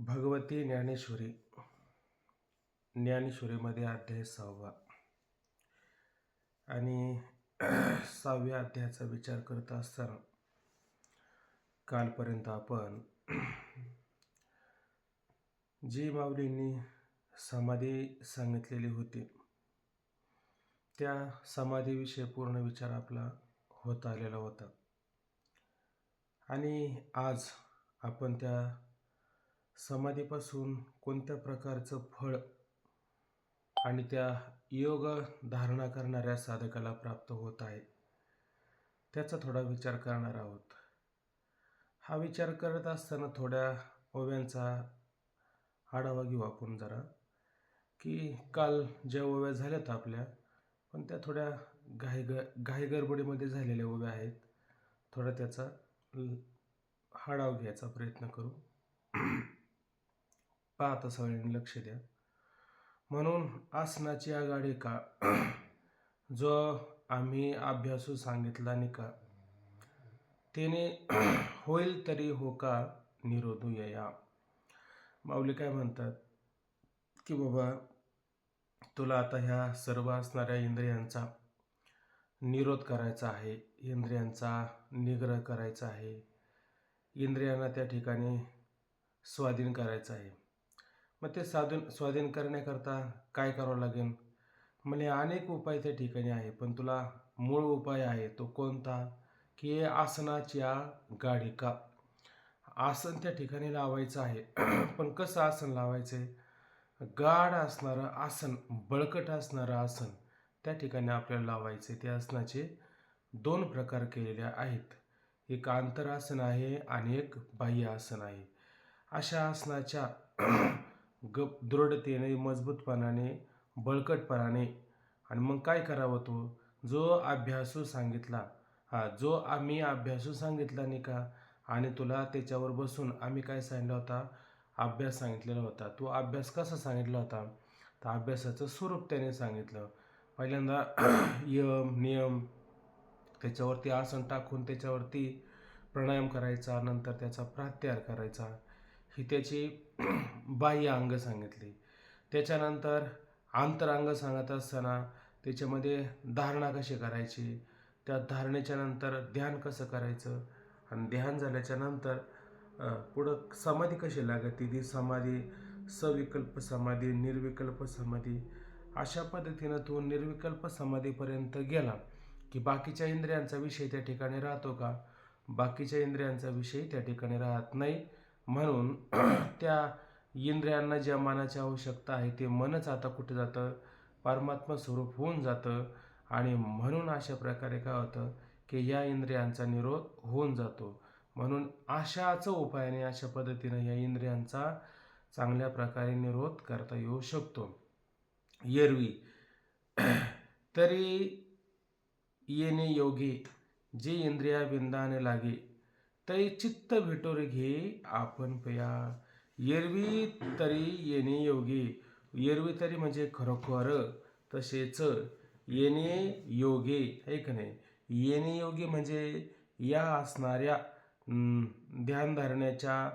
भगवती ज्ञानेश्वरी ज्ञानेश्वरीमध्ये अध्याय 6वा आणि 6व्या अध्यायाचा विचार करत असताना कालपर्यंत आपण जी माऊलींनी समाधी सांगितलेली होती त्या समाधीविषयी पूर्ण विचार आपला होत आलेला होता आणि आज आपण त्या समाधीपासून कोणत्या प्रकारचं फळ आणि त्या योग धारणा करणाऱ्या साधकाला प्राप्त होत आहे त्याचा थोडा विचार करणार आहोत. हा विचार करत असताना थोड्या ओव्यांचा आढावा घेऊ आपण जरा, की काल ज्या ओव्या झाल्यात आपल्या, पण त्या थोड्या घाई गडबडीमध्ये झालेल्या ओव्या आहेत. थोडा त्याचा आढावा घ्यायचा प्रयत्न करू. पाहता सगळ्यांनी लक्ष द्या. म्हणून आसनाची आघाडी का जो आम्ही अभ्यासू सांगितला निका तेने होईल तरी हो का निरोधू या. माऊली काय म्हणतात की बाबा तुला आता ह्या सर्व असणाऱ्या इंद्रियांचा निरोध करायचा आहे, इंद्रियांचा निग्रह करायचा आहे, इंद्रियांना त्या ठिकाणी स्वाधीन करायचं आहे. मग ते स्वाधीन करण्याकरता काय करावं लागेल? म्हणजे अनेक उपाय त्या ठिकाणी आहे, पण तुला मूळ उपाय आहे तो कोणता? की आसनाच्या गाढिका, आसन त्या ठिकाणी लावायचं आहे. पण कसं आसन लावायचं आहे? गाढ असणारं आसन, बळकट असणारं आसन त्या ठिकाणी आपल्याला लावायचं आहे. त्या आसनाचे 2 प्रकार केलेले आहेत. एक आंतरासन आहे आणि एक बाह्य आसन आहे. अशा आसनाच्या दृढतेने, मजबूतपणाने, बळकटपणाने आणि मग काय करावं? तो जो अभ्यासू सांगितला, जो आम्ही अभ्यासू सांगितला नाही का, आणि तुला त्याच्यावर बसून आम्ही काय सांगितलं होता? अभ्यास सांगितलेला होता. तो अभ्यास कसा सांगितला होता? तर अभ्यासाचं स्वरूप त्याने सांगितलं. पहिल्यांदा यम नियम, त्याच्यावरती आसन टाकून त्याच्यावरती प्राणायाम करायचा, नंतर त्याचा प्रत्याहार करायचा, ही त्याची बाह्य अंग सांगितली. त्याच्यानंतर आंतरांग सांगत असताना त्याच्यामध्ये धारणा कशी करायची, त्या धारणेच्या नंतर ध्यान कसं करायचं, आणि ध्यान झाल्याच्या नंतर पुढं समाधी कशी लागते, ती समाधी सविकल्प समाधी, निर्विकल्प समाधी, अशा पद्धतीनं तो निर्विकल्प समाधीपर्यंत गेला की बाकीच्या इंद्रियांचा विषय त्या ठिकाणी राहतो का? बाकीच्या इंद्रियांचा विषय त्या ठिकाणी राहत नाही. म्हणून त्या इंद्रियांना ज्या मनाची आवश्यकता आहे ते मनच आता कुठे जातं? परमात्मा स्वरूप होऊन जातं. आणि म्हणून अशा प्रकारे काय होतं की या इंद्रियांचा निरोध होऊन जातो. म्हणून अशाच उपायाने, अशा पद्धतीनं या इंद्रियांचा चांगल्या प्रकारे निरोध करता येऊ शकतो. एरवी तरी येणे योगी जे इंद्रिया विंदाने लागे तै चित्त भेटोरे घे आपण पया. एरवी तरी येणे योगी, एरवी तरी म्हणजे खरोखर, तसेच येणे योगी आहे का नाही? येणे योगी म्हणजे या असणाऱ्या ध्यानधारण्याच्या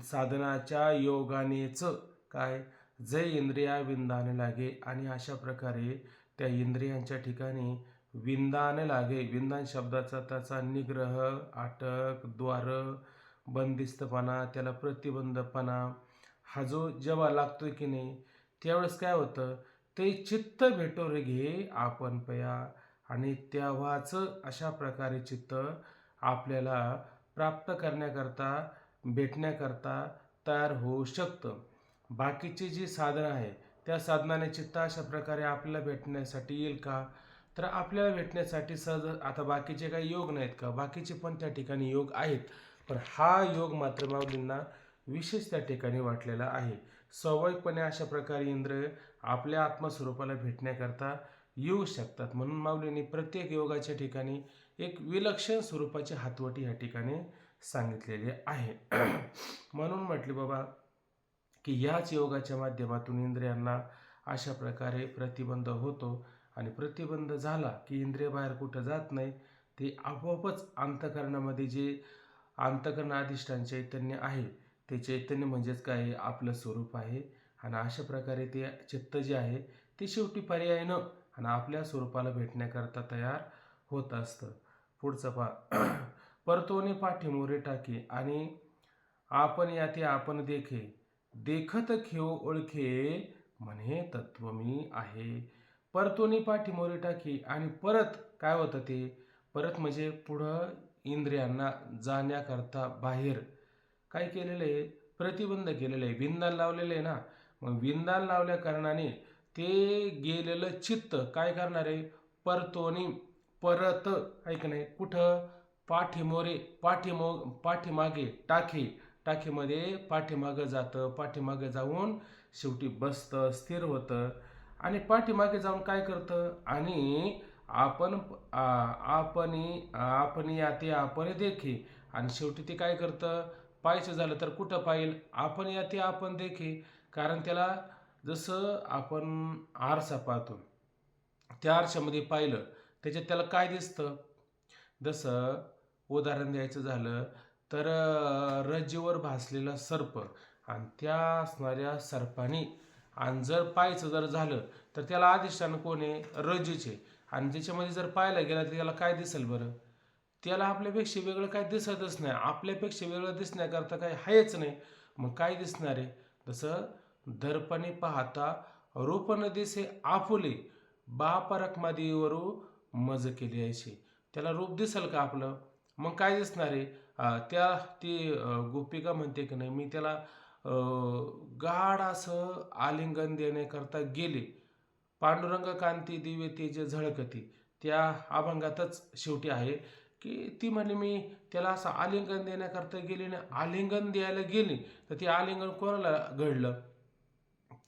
साधनाच्या योगानेच काय जे इंद्रिया विंदाने लागे, आणि अशा प्रकारे त्या इंद्रियांच्या ठिकाणी विंदान लागे. विंदान शब्दाचा त्याचा निग्रह, अटक, द्वार, बंदिस्तपणा, त्याला प्रतिबंधपणा, हा जो जेव्हा लागतोय की नाही त्यावेळेस काय होतं? ते चित्त भेटोरे घे आपण पया. आणि तेव्हाच अशा प्रकारे चित्त आपल्याला प्राप्त करण्याकरता, भेटण्याकरता तयार होऊ शकतं. बाकीची जी साधनं आहे त्या साधनाने चित्त अशा प्रकारे आपल्याला भेटण्यासाठी येईल का? तर आपल्याला भेटण्यासाठी सहज, आता बाकीचे काही योग नाहीत का? बाकीचे पण त्या ठिकाणी योग आहेत, पण हा योग मात्र माऊलींना विशेष त्या ठिकाणी वाटलेला आहे. स्वाभाविकपणे अशा प्रकारे इंद्र आपल्या आत्मस्वरूपाला भेटण्याकरता येऊ शकतात. म्हणून माऊलींनी प्रत्येक योगाच्या ठिकाणी एक विलक्षण स्वरूपाची हातवटी या ठिकाणी सांगितलेली आहे. म्हणून म्हटले बाबा की याच योगाच्या माध्यमातून इंद्रियांना अशा प्रकारे प्रतिबंध होतो, आणि प्रतिबंध झाला की इंद्रिय बाहेर कुठं जात नाही, ते आपोआपच अंतःकरणामध्ये जे अंतःकरण अधिष्ठान चैतन्य आहे ते चैतन्य म्हणजेच काय आपलं स्वरूप आहे. आणि अशा प्रकारे ते चित्त जे आहे ते शेवटी पर्यायानं आणि आपल्या स्वरूपाला भेटण्याकरता तयार होत असतं. पुढचं पहा. परतोनी पाठीमोरे टाके आणि आपण याते आपण देखे, देखत घेऊ ओळखे, म्हणे तत्व मी आहे. परतोनी पाठीमोरे टाकी आणि परत काय होतं ते, परत म्हणजे पुढं इंद्रियांना जाण्याकरता बाहेर काय केलेलं आहे, प्रतिबंध केलेलं आहे, विंदान लावलेलं आहे ना. मग विंदान लावल्या कारणाने ते गेलेलं चित्त काय करणार आहे, परतोनी परत ऐक नाही कुठं, पाठीमोरे पाठीमागे टाके, टाकीमध्ये पाठीमागं जातं, पाठीमागं जाऊन शेवटी बसतं, स्थिर होतं. आणि पाठीमागे जाऊन काय करतं, आणि आपण आपण याते आपण देखे, आणि शेवटी ते काय करतं, पाहायचं झालं तर कुठं पाहिल, आपण याते आपण देखे. कारण त्याला जसं आपण आरसा पाहतो, त्या आरशामध्ये पाहिलं त्याच्यात त्याला काय दिसतं, जसं उदाहरण द्यायचं झालं तर रज्जूवर भासलेला सर्प, आणि त्या असणाऱ्या सर्पाने आणि जर पाहायचं जर झालं तर त्याला अधिष्ठान कोण आहे, रज्जूचे. आणि त्याच्यामध्ये जर पाहायला गेलं तर त्याला काय दिसेल बरं, त्याला आपल्यापेक्षा वेगळं काय दिसतच नाही, आपल्यापेक्षा वेगळं दिसण्याकरता काही आहेच नाही. मग काय दिसणार आहे, जसं दर्पणे पाहता रूप न दिसे आपुले, बापरकमादीवरू मज केली यायची. त्याला रूप दिसेल का आपलं, मग काय दिसणार आहे, त्या ती गोपिका म्हणते की नाही, मी त्याला गाढ असं आलिंगन देण्याकरता गेले, पांडुरंग कांती दिव्य तेज झळकती, त्या अभंगातच शेवटी आहे की ती म्हणली मी त्याला असं आलिंगन देण्याकरता गेली ना, आलिंगन द्यायला गेली तर ते आलिंगन कोणाला घडलं,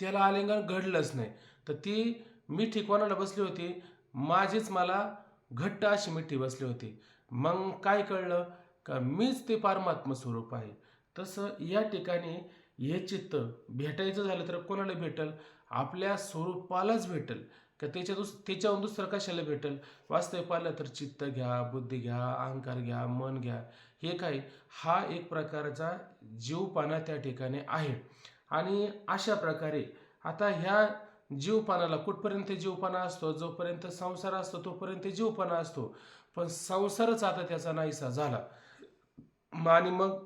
त्याला आलिंगन घडलंच नाही. तर ती मिठी कोणाला बसली होती, माझीच मला घट्ट अशी मिठी बसली होती. मग काय कळलं का मीच ते परमात्म स्वरूप आहे. तसं या ठिकाणी हे चित्त भेटायचं झालं तर कोणाला भेटल, आपल्या स्वरूपालाच भेटल. का त्याच्याहून दुसरं कशाला भेटल. वास्तव पाहिलं तर चित्त घ्या, बुद्धी घ्या, अहंकार घ्या, मन घ्या, हे काय, हा एक प्रकारचा जीवपणा त्या ठिकाणी आहे. आणि अशा प्रकारे आता ह्या जीवपणाला कुठपर्यंत जीवपणा असतो, जोपर्यंत संसार असतो तोपर्यंत जीवपणा असतो. पण संसारच आता त्याचा नाहीसा झाला, आणि मग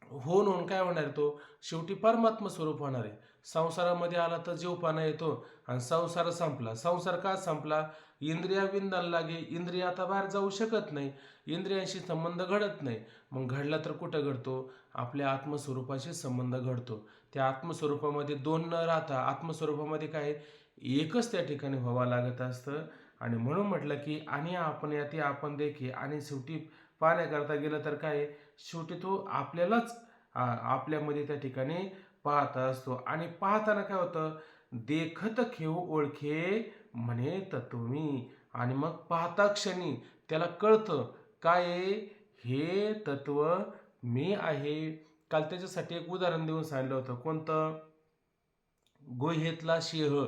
होऊन होऊन काय होणार आहे, तो शेवटी परमात्म स्वरूप होणार आहे. संसारामध्ये आला तर जीवपणा येतो आणि संसार संपला. संसार का संपला, इंद्रिया विंदाला लागे, इंद्रिय आता बाहेर जाऊ शकत नाही, इंद्रियांशी संबंध घडत नाही. मग घडला तर कुठं घडतो, आपल्या आत्मस्वरूपाशी संबंध घडतो. त्या आत्मस्वरूपामध्ये दोन न राहता आत्मस्वरूपामध्ये काय एकच त्या ठिकाणी व्हावं लागत असतं. आणि म्हणून म्हटलं की आणि आपण याते आपण देखी, आणि शेवटी पाहण्याकरता गेलं तर काय, शेवटी तो आपल्यालाच आपल्यामध्ये त्या ठिकाणी पाहत असतो. आणि पाहताना काय होतं, देखत घेऊ ओळखे, म्हणे तत्वमी. आणि मग पाहता क्षणी त्याला कळतं काय आहे, हे तत्व मी आहे. काल त्याच्यासाठी एक उदाहरण देऊन सांगितलं होतं, कोणतं, गुहेतला सिंह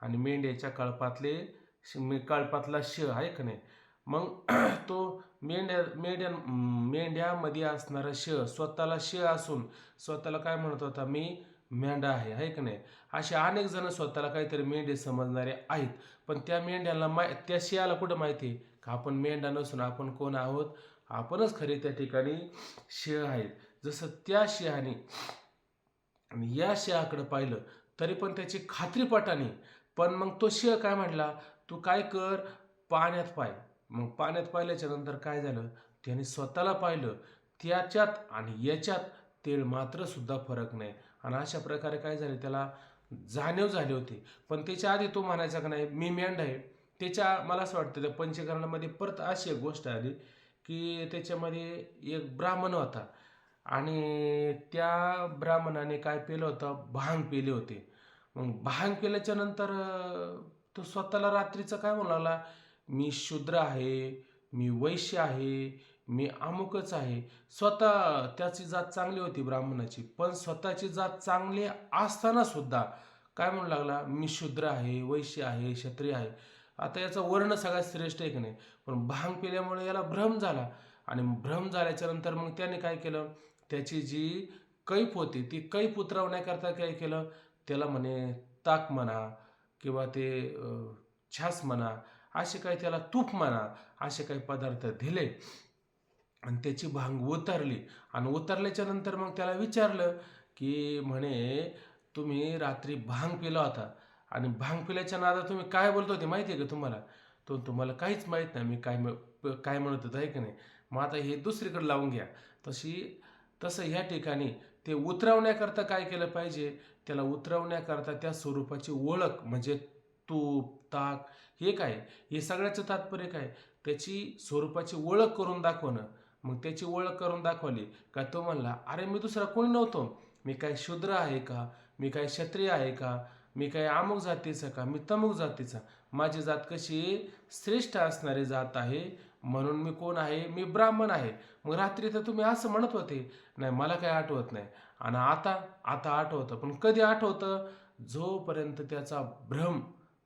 आणि मेंढ्याच्या कळपातला शिळ आहे का नाही. मग तो मेंढ्यामध्ये असणारा शिळ स्वतःला शिळ असून स्वतःला काय म्हणत होता, मी मेंढा आहे का नाही. असे अनेक जण स्वतःला काहीतरी मेंढे समजणारे आहेत. पण त्या मेंढ्याला त्या शिळाला कुठं माहिती का आपण मेंढा नसून आपण कोण आहोत, आपणच खरे त्या ठिकाणी शिळ आहेत. जसं त्या शिळाने या शिळाकडे पाहिलं तरी पण त्याची खात्री पटानी, पण मग तो शिळ काय म्हटला, तू काय कर, पाण्यात पाय. मग पाण्यात पाहिल्याच्या नंतर काय झालं, त्याने स्वतःला पाहिलं, त्याच्यात आणि याच्यात तेल मात्र सुद्धा फरक नाही. आणि अशा प्रकारे काय झाले, त्याला जाणीव झाली होती. पण त्याच्या आधी तो म्हणायचा का नाही मी मेंढ आहे. मला असं वाटतं त्या पंचकर्णामध्ये परत अशी एक गोष्ट आली की त्याच्यामध्ये एक ब्राह्मण होता, आणि त्या ब्राह्मणाने काय पेलं होतं, भांग पेले होते. मग भांग पेल्याच्या नंतर तो स्वतःला रात्रीचं काय म्हणू लागला, मी शूद्र आहे, मी वैश्य आहे, मी अमुकच आहे. स्वतः त्याची जात चांगली होती ब्राह्मणाची, पण स्वतःची जात चांगली असताना सुद्धा काय म्हणू लागला, मी शूद्र आहे, वैश्य आहे, क्षत्रिय आहे. आता याचा वर्ण सगळ्यात श्रेष्ठ आहे की नाही. पण भांग पिल्यामुळे याला भ्रम झाला, आणि भ्रम झाल्याच्या नंतर मग त्याने काय केलं, त्याची जी कैफ होती, ती कैफ उतरवण्याकरता काय केलं, त्याला म्हणे ताक म्हणा किंवा ते छास म्हणा, असे काही त्याला तूप म्हणा, असे काही पदार्थ दिले आणि त्याची भांग उतरली. आणि उतरल्याच्या नंतर मग त्याला विचारलं, की म्हणे तुम्ही रात्री भांग पिला होता आणि भांग पिल्याच्या नादात तुम्ही काय बोलत होते माहिती आहे का तुम्हाला? तो तुम्हाला काहीच माहीत नाही मी काय म्हणत होतो, आहे की नाही? मग आता हे दुसरीकडे लावून घ्या. तसं ह्या ठिकाणी ते उतरवण्याकरता काय केलं पाहिजे, त्याला उतरवण्याकरता त्या स्वरूपाची ओळख म्हणजे तूप, ताक हे काय, हे सगळ्याचं तात्पर्य काय, त्याची स्वरूपाची ओळख करून दाखवणं. मग त्याची ओळख करून दाखवली का तो म्हणला, अरे मी दुसरा कोणी नव्हतो, मी काय शूद्र आहे का, मी काय क्षत्रिय आहे का, मी काय अमुक जातीचा का, मी तमुक जातीचा, माझी जात कशी श्रेष्ठ असणारी जात आहे, म्हणून मी कोण आहे, मी ब्राह्मण आहे. मग रात्री तर तुम्ही असं म्हणत होते. नाही मला काय आठवत नाही. आणि आता आता आठवतं. पण कधी आठवतं, जोपर्यंत त्याचा भ्रम,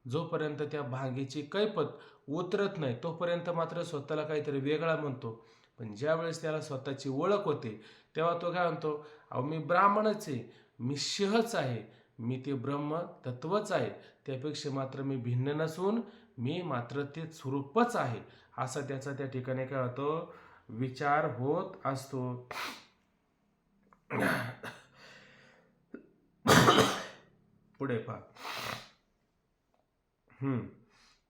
जोपर्यंत त्या भांगेची कैपत उतरत नाही तोपर्यंत मात्र स्वतःला काहीतरी वेगळा म्हणतो. पण ज्यावेळेस त्याला स्वतःची ओळख होते तेव्हा तो काय म्हणतो, अहो मी ब्राह्मणच आहे, मी शिहच आहे, मी ते ब्रह्म तत्वच आहे, त्यापेक्षा मात्र मी भिन्न नसून मी मात्र ते स्वरूपच आहे, असा त्याचा त्या ठिकाणी काय होतो, विचार होत असतो. पुढे पहा.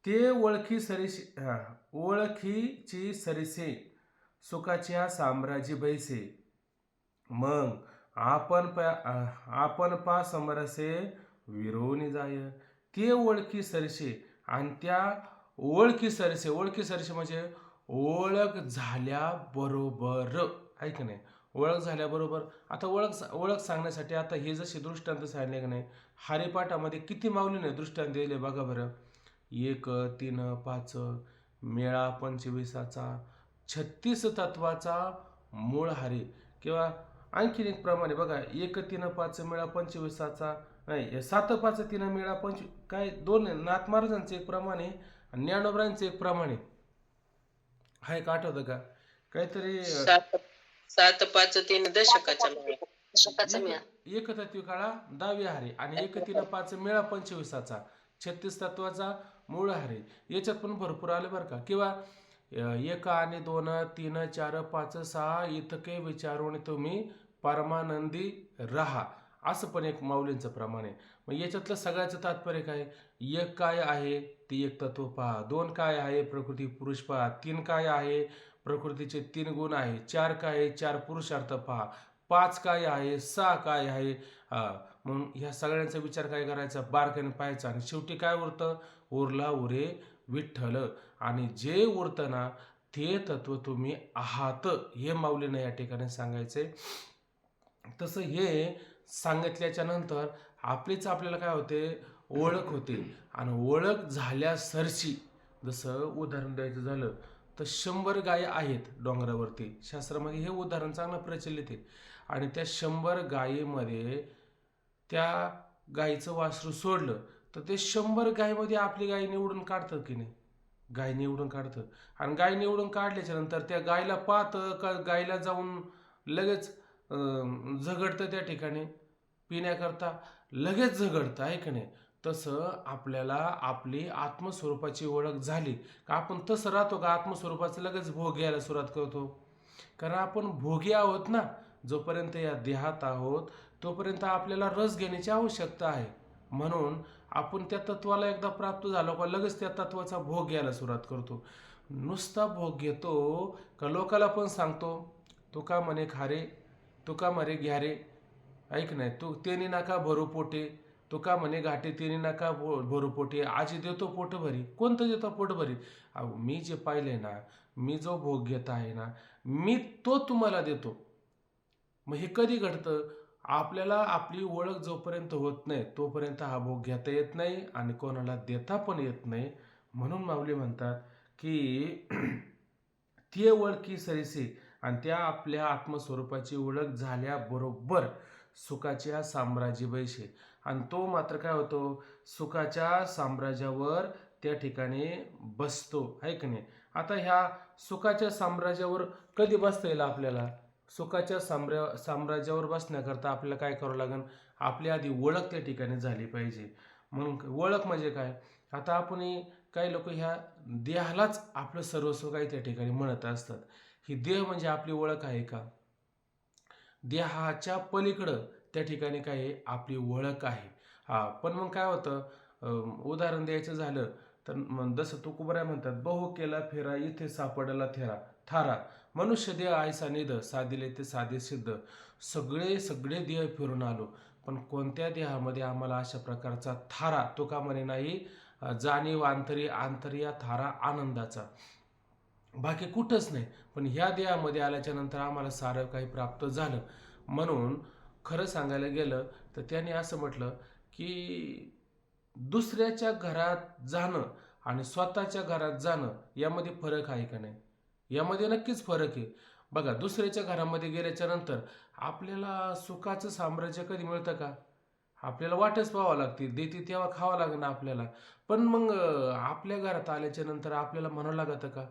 ते ओळखीची सरिसे सुखाच्या साम्राज्य बैसे, मग आपण पा समरसे विरोनी जाय. ते ओळखी सरसे आणि त्या ओळखी सरसे म्हणजे ओळख झाल्याबरोबर, आहे की नाही? ओळख झाल्याबरोबर. आता ओळख सांगण्यासाठी आता हे जसे दृष्टांत सांगले की नाही, हरिपाठामध्ये किती माऊलीने दृष्टांत दिले बघा बरं. 1, 3, 5 मेळा 25चा 36 तत्वाचा मूळ हरी, किंवा आणखीन एक प्रमाणे बघा, 1, 3, 5 मेळा 25चा, नाही 7, 5, 3 मेळा 25, काय दोन नाथ महाराजांचे एक प्रमाणे आणि ज्ञानोबरांचे एक प्रमाणे आहे का, आठवतं का काहीतरी? 7, 5, 3 दशकाचा मेळा. एक तत्व काळा 10वी हारे आणि 1, 3, 5 मेळा 25चा 36 तत्वाचा मूळ हारे, याच्यात पण भरपूर आले बरं का. किंवा 1 आणि 2, 3, 4, 5, 6 इतके विचारून तुम्ही परमानंदी राहा, असं पण एक माऊलींचं प्रमाण आहे. मग याच्यातलं सगळ्याचं तात्पर्य काय, 1 काय आहे ते एक तत्व पहा, 2 काय आहे प्रकृती पुरुष पहा, 3 काय आहे प्रकृतीचे 3 गुण आहे, 4 काय आहे 4 पुरुषार्थ पहा, 5 काय आहे, 6 काय आहे. म्हणून ह्या सगळ्यांचा विचार काय करायचा, बारकाईने पाहायचा. आणि शेवटी काय उरतं, उरला उरे विठ्ठल. आणि जे उरतं ना ते तत्व तुम्ही आहात, हे माऊलीनं या ठिकाणी सांगायचे. तसं हे सांगितल्याच्या नंतर आपल्याला काय होते, ओळख होते. आणि ओळख झाल्यासरशी, जसं उदाहरण द्यायचं झालं तर 100 गायी आहेत डोंगरावरती, शास्त्रामध्ये हे उदाहरण चांगलं प्रचलित आहे. आणि त्या 100 गायीमध्ये त्या गायीचं वासरू सोडलं तर ते 100 गायीमध्ये आपली गाय निवडून काढतं की नाही, गाय निवडून काढतं. आणि गाय निवडून काढल्याच्या नंतर त्या गायला पाहतं का गायला जाऊन लगेच झगडतं, त्या ठिकाणी पिण्याकरता लगेच झगडतं, आहे की नाही? तसं आपल्याला आपली आत्मस्वरूपाची ओळख झाली का आपण तसं राहतो का आत्मस्वरूपाचं लगेच भोग घ्यायला सुरुवात करतो? कारण आपण भोगी आहोत ना, जोपर्यंत या देहात आहोत तोपर्यंत आपल्याला रस घेण्याची आवश्यकता आहे. म्हणून आपण त्या तत्वाला एकदा प्राप्त झालो का लगेच त्या तत्वाचा भोग घ्यायला सुरुवात करतो. नुसता भोग घेतो का लोकाला पण सांगतो, तुका म्हणे खारे, तुका म्हणे घ्या रे, ऐक नाही तू तेने नका भरू पोटे, तुका म्हणे घाटे तेने नका भरू पोटे, आजी देतो पोट भरी. कोणतं देतो पोट भरी? अहो मी जे पाहिले ना, मी जो भोग घेत आहे ना, मी तो तुम्हाला देतो. मग हे कधी घडतं, आपल्याला आपली ओळख जोपर्यंत होत नाही तोपर्यंत हा भोग घेता येत नाही आणि कोणाला देता पण येत नाही. म्हणून माऊली म्हणतात की ते ओळखी सरीसे आणि त्या आपल्या आत्मस्वरूपाची ओळख झाल्याबरोबर सुखाच्या साम्राज्य बैसे. आणि तो मात्र काय होतो, सुखाच्या साम्राज्यावर त्या ठिकाणी बसतो, आहे की नाही? आता ह्या सुखाच्या साम्राज्यावर कधी बसता येईल आपल्याला? सुखाच्या साम्राज्यावर बसण्याकरता आपल्याला काय करावं लागेल, आपली आधी ओळख त्या ठिकाणी झाली पाहिजे. मग ओळख म्हणजे काय, आता आपण काही लोक ह्या देहालाच आपलं सर्वस्व काही त्या ठिकाणी म्हणत असतात. ही देह म्हणजे आपली ओळख आहे का? देहाच्या पलीकडं त्या ठिकाणी काय आहे, आपली ओळख आहे. पण मग काय होतं, उदाहरण द्यायचं झालं तर जसं तुकोबराय म्हणतात, बहु केला फेरा इथे सापडला थेरा थारा, मनुष्य देह आयसा निध साधिले ते साधे सिद्ध. सगळे देह फिरून आलो, पण कोणत्या देहामध्ये आम्हाला अशा प्रकारचा थारा, तो का म्हणे नाही, जाणीव आंतरिया थारा आनंदाचा, बाकी कुठंच नाही. पण ह्या देहामध्ये आल्याच्या नंतर आम्हाला सारं काही प्राप्त झालं. म्हणून खरं सांगायला गेलं तर त्याने असं म्हटलं की दुसऱ्याच्या घरात जाणं आणि स्वतःच्या घरात जाणं यामध्ये फरक आहे का नाही? यामध्ये नक्कीच फरक आहे. बघा, दुसऱ्याच्या घरामध्ये गेल्याच्या नंतर आपल्याला सुखाचं साम्राज्य कधी मिळतं का? आपल्याला वाटच पाहावं लागते, देते तेव्हा खावं लागणं आपल्याला. पण मग आपल्या घरात आल्याच्या नंतर आपल्याला म्हणावं लागतं का?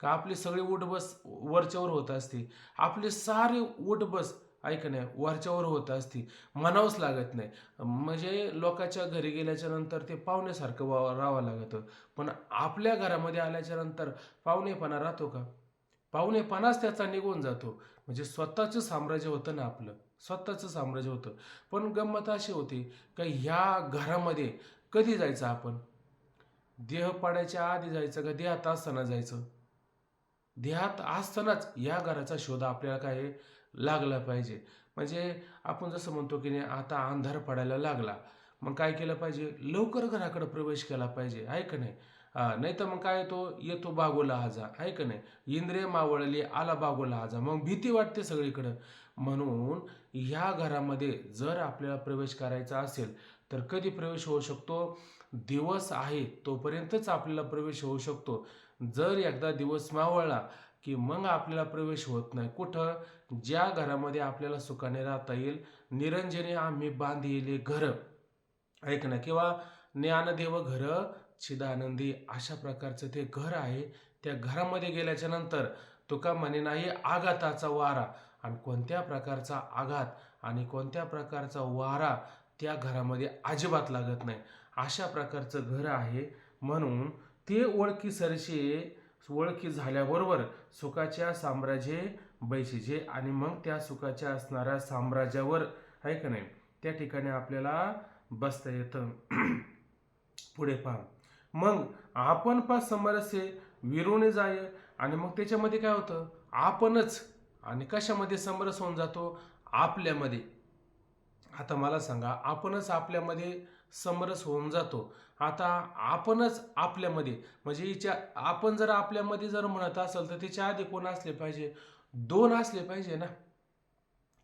का आपली सगळी उठबस वरच्यावर होत असते, आपली सारी उठबस ऐक नाही वरच्यावर होत असते, म्हणावंच लागत नाही. म्हणजे लोकांच्या घरी गेल्याच्या नंतर ते पाहुण्यासारखं राहावं लागतं. पण आपल्या घरामध्ये आल्याच्या नंतर पाहुणेपणा राहतो का? पाहुणेपणाच त्याचा निघून जातो. म्हणजे स्वतःचं साम्राज्य होतं ना आपलं, स्वतःचं साम्राज्य होतं. पण गंमत अशी होती का ह्या घरामध्ये कधी जायचं आपण? देह पाडायच्या आधी जायचं का देहात असताना जायचं? देहात असतानाच या घराचा शोध आपल्याला काय लागला पाहिजे. म्हणजे आपण जसं म्हणतो की नाही, आता अंधार पडायला लागला, मग काय केलं पाहिजे, लवकर घराकडे प्रवेश केला पाहिजे, आहे का नाही? नाही तर मग काय येतो बागोला हाजा, आहे का नाही? इंद्रिय मावळली आला बागोला हाजा, मग भीती वाटते सगळीकडं. म्हणून ह्या घरामध्ये जर आपल्याला प्रवेश करायचा असेल तर कधी प्रवेश होऊ शकतो? दिवस आहे तोपर्यंतच आपल्याला प्रवेश होऊ शकतो. जर एकदा दिवस मावळला की मग आपल्याला प्रवेश होत नाही. कुठं? ज्या घरामध्ये आपल्याला सुखाने राहता येईल. निरंजने आम्ही बांधिले घर, ऐक ना, किंवा ज्ञानदेव घर चिदानंदी, अशा प्रकारचं ते घर आहे. त्या घरामध्ये गेल्याच्या नंतर तुका म्हणे नाही आघाताचा वारा, आणि कोणत्या प्रकारचा आघात आणि कोणत्या प्रकारचा वारा त्या घरामध्ये अजिबात लागत नाही, अशा प्रकारचं घर आहे. म्हणून ते ओळखी झाल्याबरोबर सुखाच्या साम्राज्ये बैशीजे, आणि मग त्या सुखाच्या असणाऱ्या साम्राज्यावर, आहे का नाही, त्या ठिकाणी आपल्याला बसता येतं. पुढे पहा, मग आपण पा समरसे विरुणे जाय, आणि मग त्याच्यामध्ये काय होतं, आपणच, आणि कशामध्ये समरस होऊन जातो? आपल्यामध्ये. आता मला सांगा, आपणच आपल्यामध्ये समरस होऊन जातो. आता आपणच आपल्यामध्ये म्हणजे आपण जर आपल्यामध्ये जर म्हणत असेल तर त्याच्या आधी कोण असले पाहिजे? दोन असले पाहिजे ना.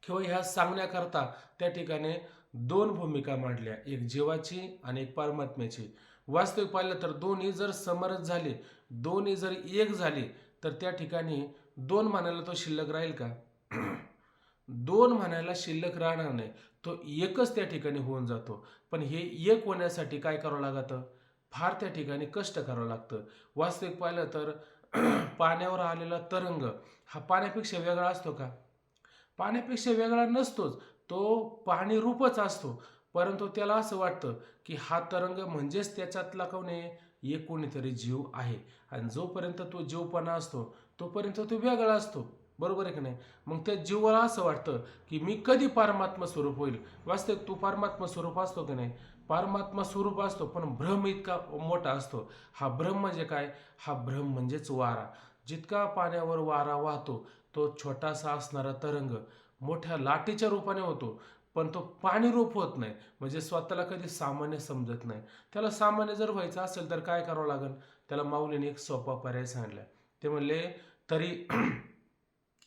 किंवा ह्या सांगण्याकरता त्या ठिकाणी दोन भूमिका मांडल्या, एक जीवाची आणि एक परमात्म्याची. वास्तविक पाहिलं तर दोन्ही जर समरस झाले, दोन्ही जर एक झाले, तर त्या ठिकाणी दोन म्हणायला तो शिल्लक राहील का? दोन म्हणायला शिल्लक राहणार नाही, तो एकच त्या ठिकाणी होऊन जातो. पण हे एक होण्यासाठी काय करावं लागतं? फार त्या ठिकाणी कष्ट करावं लागतं. वास्तविक पाहिलं तर पाण्यावर आलेला तरंग हा पाण्यापेक्षा वेगळा असतो का? पाण्यापेक्षा वेगळा नसतोच, तो पाणी रूपच असतो. परंतु त्याला असं वाटतं की हा तरंग म्हणजेच त्याच्यातला कोणी एक कोणीतरी जीव आहे, आणि जोपर्यंत तो जीवपणा असतो तोपर्यंत तो वेगळा असतो. बरोबर आहे की नाही? मग त्या जीवाला असं वाटतं की मी कधी परमात्मा स्वरूप होईल. वास्तविक तो परमात्मा स्वरूप असतो की नाही? परमात्मा स्वरूप असतो, पण भ्रम इतका मोठा असतो. हा भ्रम म्हणजे काय? हा भ्रम म्हणजेच वारा. जितका पाण्यावर वारा वाहतो, तो छोटासा असणारा तरंग मोठ्या लाटेच्या रूपाने होतो, पण तो पाणी रूप होत नाही. म्हणजे स्वतःला कधी सामान्य समजत नाही. त्याला सामान्य जर व्हायचं असेल तर काय करावं लागेल? त्याला माऊलीने एक सोपा पर्याय सांगितला. ते म्हणले, तरी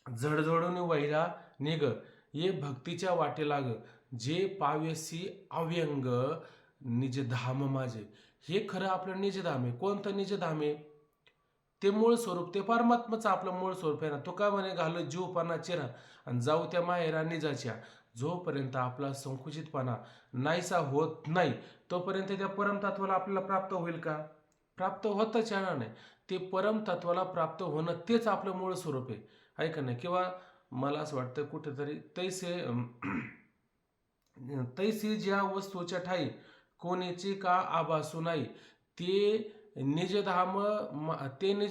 जडजडून वहिला निघ, ये भक्तीच्या वाटे लाग, जे पावेसी अव्यंग निजधाम माझे. हे खरं आपलं निजधाम आहे. कोणतं निजधाम आहे? ते मूळ स्वरूप, ते परमात्माचं आपलं मूळ स्वरूप आहे ना. तो काय म्हणे, घाल जीवपणा चिरा आणि जाऊ त्या माहेरा निजाच्या. जोपर्यंत आपला संकुचितपणा नाहीसा होत नाही तोपर्यंत त्या परमतत्वाला आपल्याला प्राप्त होईल का? प्राप्त होतच येणार नाही. ते परमतत्वाला प्राप्त होणं तेच आपलं मूळ स्वरूप आहे, का नाही? किंवा मला असं वाटतं कुठेतरी तैसे ज्या वस्तूच्या ठाई कोणीची का आभासू नाही ते निज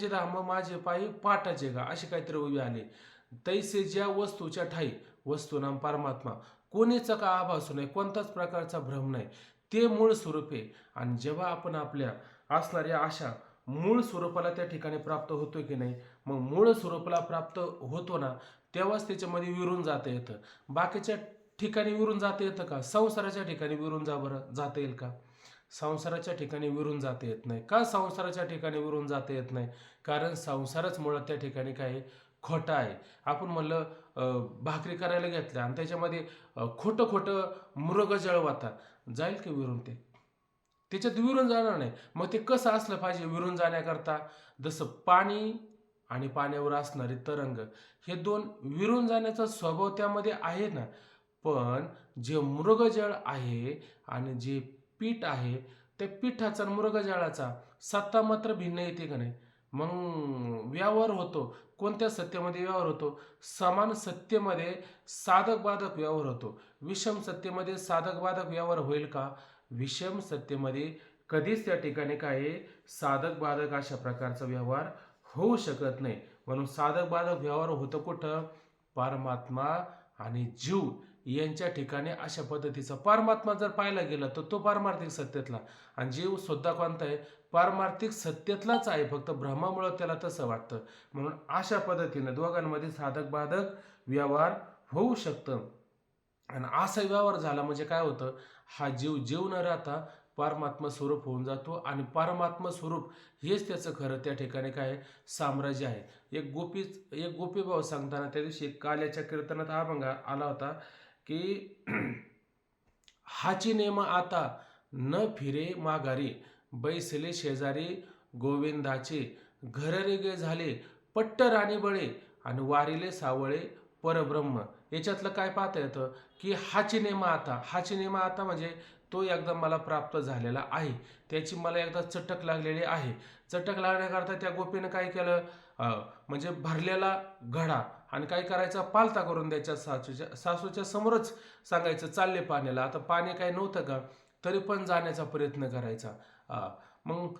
धाम माझे पायी पाठाचे का असे काहीतरी उभी आले. तैसे ज्या वस्तूच्या ठाई वस्तुनाम परमात्मा कोणीचा का आभासू नाही, कोणताच प्रकारचा भ्रम नाही, ते मूळ स्वरूप आहे. आणि जेव्हा आपण आपल्या असणाऱ्या अशा मूळ स्वरूपाला त्या ठिकाणी प्राप्त होतो की नाही, मग मूळ स्वरूपाला प्राप्त होतो ना, तेव्हाच त्याच्यामध्ये विरून जाता येतं. बाकीच्या ठिकाणी विरून जाता येतं का? संसाराच्या ठिकाणी विरून जाता येईल का? संसाराच्या ठिकाणी विरून जाता येत नाही. का संसाराच्या ठिकाणी विरून जाता येत नाही? कारण संसारच मुळात त्या ठिकाणी काय आहे? खोटा आहे. आपण म्हणलं भाकरी करायला घेतल्या आणि त्याच्यामध्ये खोटं खोटं मृगजळ वाता जाईल की विरून ते? त्याच्यात विरून जाणार नाही. मग ते कसं असलं पाहिजे विरून जाण्याकरता? जसं पाणी आणि पाण्यावर असणारे तरंग, हे दोन विरून जाण्याचा स्वभाव त्यामध्ये आहे ना. पण जे मृगजळ आहे आणि जे पीठ आहे, त्या पिठाचा आणि मृगजळाचा सत्ता मात्र भिन्न येते का नाही? मग व्यवहार होतो. कोणत्या सत्तेमध्ये व्यवहार होतो? समान सत्तेमध्ये साधक बाधक व्यवहार होतो. विषम सत्तेमध्ये साधक बाधक व्यवहार होईल का? विषम सत्तेमध्ये कधीच त्या ठिकाणी काय आहे, साधक बाधक अशा प्रकारचा व्यवहार होऊ शकत नाही. म्हणून साधक बाधक व्यवहार होतं कुठं? परमात्मा आणि जीव यांच्या ठिकाणी अशा पद्धतीचा. परमात्मा जर पाहायला गेला तर तो पारमार्थिक सत्तेतला, आणि जीव सुद्धा कोणता आहे? पारमार्थिक सत्तेतलाच आहे, फक्त भ्रमामुळे त्याला तसं वाटतं. म्हणून अशा पद्धतीने दोघांमध्ये साधक बाधक व्यवहार होऊ शकतं. आणि असा व्यवहार झाला म्हणजे काय होतं? हा जीव जीव न राहता परमात्मा स्वरूप होऊन जातो, आणि परमात्मा स्वरूप हेच त्याचं खरं त्या ठिकाणी काय साम्राज्य आहे. एक गोपी भाऊ सांगताना त्या दिवशी काल्याच्या कीर्तनात हा अभंग आला होता की हाची नेम आता न फिरे माघारी, बैसले शेजारी गोविंदाचे, घर रेगे झाले पट्ट राणी बळे, आणि वारिले सावळे परब्रह्म. याच्यातलं काय पाहता येतं की हाची नेमा आता म्हणजे तो एकदा मला प्राप्त झालेला आहे, त्याची मला एकदा चटक लागलेली आहे. चटक लागण्याकरता त्या गोपीनं काय केलं? म्हणजे भरलेला घडा आणि काय करायचा? पालता करून द्यायच्या सासूच्या समोरच सांगायचं चालले पाण्याला. आता पाणी काय नव्हतं का, तरी पण जाण्याचा प्रयत्न करायचा. मग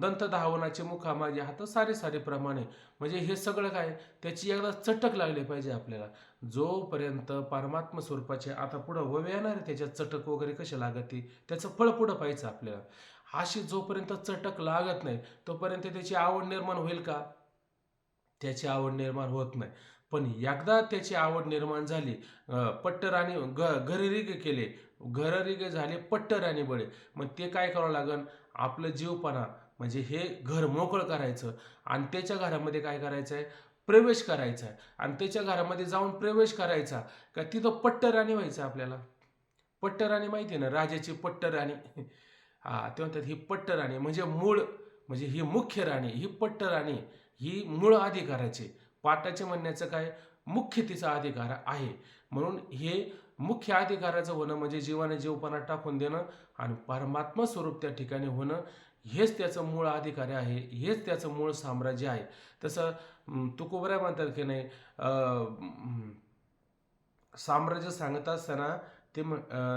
दंतधावनाचे मुखा माझे हात सारे सारे प्रमाणे. म्हणजे हे सगळं काय, त्याची एकदा चटक लागली पाहिजे आपल्याला. जोपर्यंत परमात्मा स्वरूपाचे आता पुढं ववे येणार आहे, त्याच्यात चटक वगैरे कशी लागते, त्याचं फळ पुढं पाहायचं आपल्याला. अशी जोपर्यंत चटक लागत नाही तोपर्यंत त्याची आवड निर्माण होईल का? त्याची आवड निर्माण होत नाही. पण एकदा त्याची आवड निर्माण झाली, पट्टराणी घररिगे केले, घररिगे झाले पट्टराणी बळे, मग ते काय करावं लागन? आपलं जीवपणा म्हणजे हे घर मोकळं करायचं, आणि त्याच्या घरामध्ये काय करायचं आहे? प्रवेश करायचा आहे. आणि त्याच्या घरामध्ये जाऊन प्रवेश करायचा का तिथं पट्टराणी व्हायचं आपल्याला. पट्टराणी माहिती आहे ना, राजाची पट्टराणी. ते म्हणतात ही पट्टराणी म्हणजे मूळ, म्हणजे ही मुख्य राणी, ही पट्टराणी ही मूळ अधिकाराची. पाटाचे म्हणण्याचं काय? मुख्य तिचा अधिकार आहे. म्हणून हे मुख्य अधिकाराचं होणं म्हणजे जीवाने जीवपणा टाकून देणं आणि परमात्मा स्वरूप त्या ठिकाणी होणं, हेच त्याचं मूळ अधिकार आहे, हेच त्याचं मूळ साम्राज्य आहे. तसं तुकोबऱ्या म्हणतात की नाही, साम्राज्य सांगत असताना ते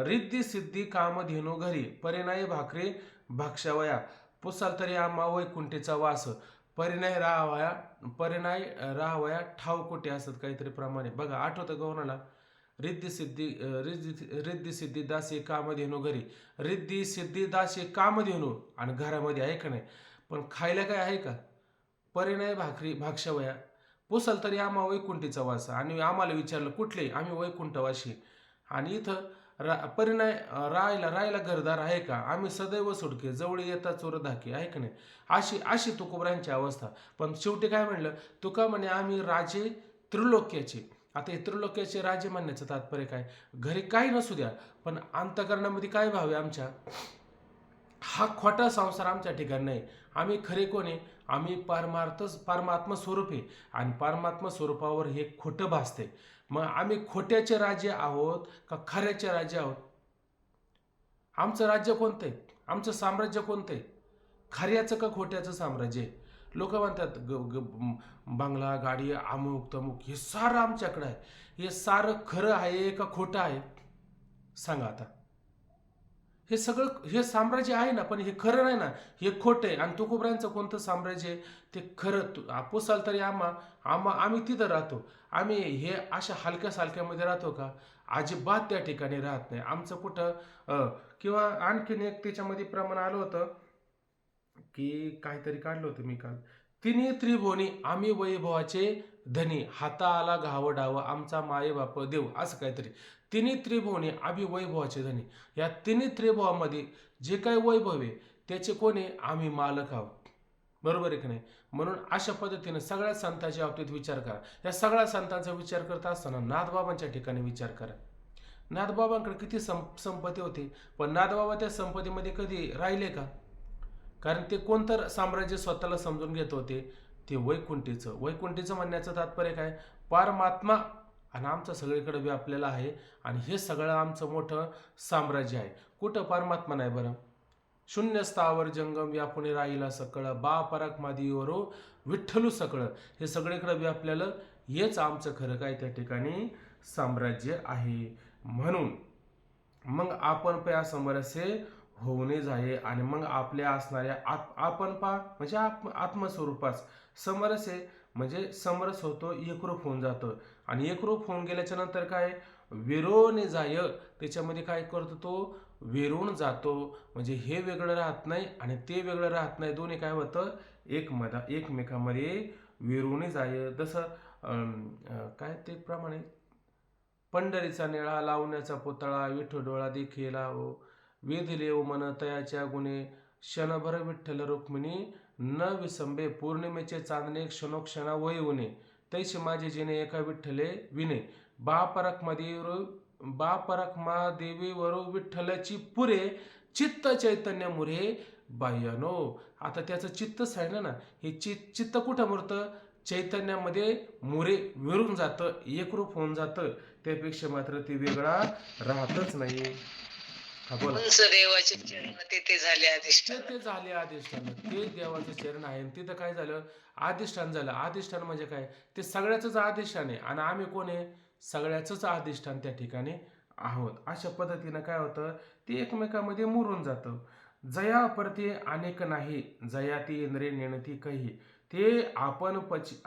रिद्धी सिद्धी कामधेनू घरी, परिणाय भाकरी भाक्षावया, पुसाल तरी आम्हा वैकुंठीचा वास, परिणाय राहावया ठाव कुठे असत काहीतरी प्रमाणे. बघा आठवतं का कोणाला? रिद्धी सिद्धी दासी कामधेनू घरी, रिद्धी सिद्धी दासी कामधेनू, आणि घरामध्ये आहे का नाही, पण खायला काय आहे का? परिणाय भाकरी भाक्षावया, पुसाल तरी आम्हा वैकुंठीचा वास. आणि आम्हाला विचारलं कुठले? आम्ही वैकुंठवासी. आणि इथं परिणाय राहायला घरदार आहे का? आम्ही सदैव सुडके, जवळ येता चोर धाके, आहे का नाही? अशी अशी तुकोबऱ्यांची अवस्था. पण शेवटी काय म्हणलं? तुका म्हणे आम्ही राजे त्रिलोक्याचे. आता हे त्रिलोक्याचे राजे म्हणण्याचं तात्पर्य काय? घरी काही नसू द्या, पण अंतःकरणामध्ये काय भाव आहे आमच्या? हा खोटा संसार आमच्या ठिकाणी नाही. आम्ही खरे कोण आहे? आम्ही परमात्मा स्वरूप आहे, आणि परमात्मा स्वरूपावर हे खोटं भासते. मग आम्ही खोट्याचे राज्य आहोत का खऱ्याचे राज्य आहोत? आमचं राज्य कोणतं आहे? आमचं साम्राज्य कोणतं आहे? खऱ्याचं का खोट्याचं साम्राज्य आहे? लोक म्हणतात बंगला गाडी अमुक तमुक हे सारं आमच्याकडे आहे. हे सारं खरं आहे का खोटं आहे सांगा आता. हे सगळं हे साम्राज्य आहे ना, पण हे खरं नाही ना, हे खोटं आहे. आणि तुकोबऱ्यांचं कोणतं साम्राज्य आहे ते खरं पोसाल तरी आम्ही तिथं राहतो. आम्ही हे अशा हलक्या सालक्यामध्ये राहतो का? अजिबात त्या ठिकाणी राहत नाही. आमचं कुठं किंवा आणखीन एक त्याच्यामध्ये प्रमाण आलं होतं की काहीतरी काढलं होतं मी काल. तिन्ही त्रिभुवनी आम्ही वैभवाचे धनी, हाता आला घाव आमचा माये बाप देव, असं काहीतरी. तिन्ही त्रिभुवनी आम्ही वैभवाचे धनी. या तिन्ही त्रिभुवामध्ये जे काही वैभव आहे त्याचे कोणी आम्ही मालक आहोत. बरोबर आहे की नाही? म्हणून अशा पद्धतीने सगळ्या संतांच्या बाबतीत विचार करा. या सगळ्या संतांचा विचार करत असताना नाथबाबांच्या ठिकाणी विचार करा. नाथबाबांकडे किती संपत्ती होती, पण नाथबाबा त्या संपत्तीमध्ये कधी राहिले का? कारण ते कोणतं साम्राज्य स्वतःला समजून घेत होते? ते वैकुंठीचं म्हणण्याचं तात्पर्य काय? परमात्मा आणि आमचं सगळीकडे व्यापलेलं आहे आणि हे सगळं आमचं मोठं साम्राज्य आहे. कुठं परमात्मा नाही बरं? शून्य स्थावर जंगम व्यापुणे राहिला सकळ, बा पराक मादीवरो विठ्ठलू सकळ. हे सगळीकडे व्यापलेलं हेच आमचं खरं काय त्या ठिकाणी साम्राज्य आहे. म्हणून मग आपण पया समरसे होऊने जाये आणि मग आपल्या असणाऱ्या आपण पा म्हणजे आत्मस्वरूपास समरसे म्हणजे समरस होतो, एकरूप होऊन जातं. आणि एकरूप होऊन गेल्याच्या नंतर काय? विरोने जाय, त्याच्यामध्ये काय करतो तो? विरून जातो. म्हणजे हे वेगळं राहत नाही आणि ते वेगळं राहत नाही, दोन्ही काय होतं? एकमेकांमध्ये विरूने जाय. जसं काय ते प्रमाणे पंढरीचा निळा लावण्याचा पुतळा विठोडोळा देखील वेधले मन तयाच्या गुणे क्षणभर विठ्ठल रुक्मिणी न विसंबे पौर्णिमेचे चांदणे क्षणोक्षणा वयवणे तैसे माझे जिने एका विठ्ठले विने बापरक मा देवीवर विठ्ठलाची पुरे चित्त चैतन्य मुरे बाह्यानो. आता त्याचं चित्तच आहे ना, हे चित्त कुठं मुरतं? चैतन्यामध्ये मुरे विरून जातं, एकरूप होऊन जातं. त्यापेक्षा मात्र ते वेगळा राहतच नाही. हा बोला. उंच देवाचे चरण तेथे झाले अधिष्ठान. ते झाले अधिष्ठान, ते देवाचं चरण आहे. तिथं काय झालं? अधिष्ठान झालं. अधिष्ठान म्हणजे काय? ते सगळ्याच अधिष्ठान आहे आणि आम्ही कोण आहे? सगळ्याच अधिष्ठान त्या ठिकाणी आहोत. अशा पद्धतीनं काय होतं? ते एकमेकांमध्ये मुरून जातं. जया परते अनेक नाही, जया ती इंद्रिय नेणती काही, ते आपणची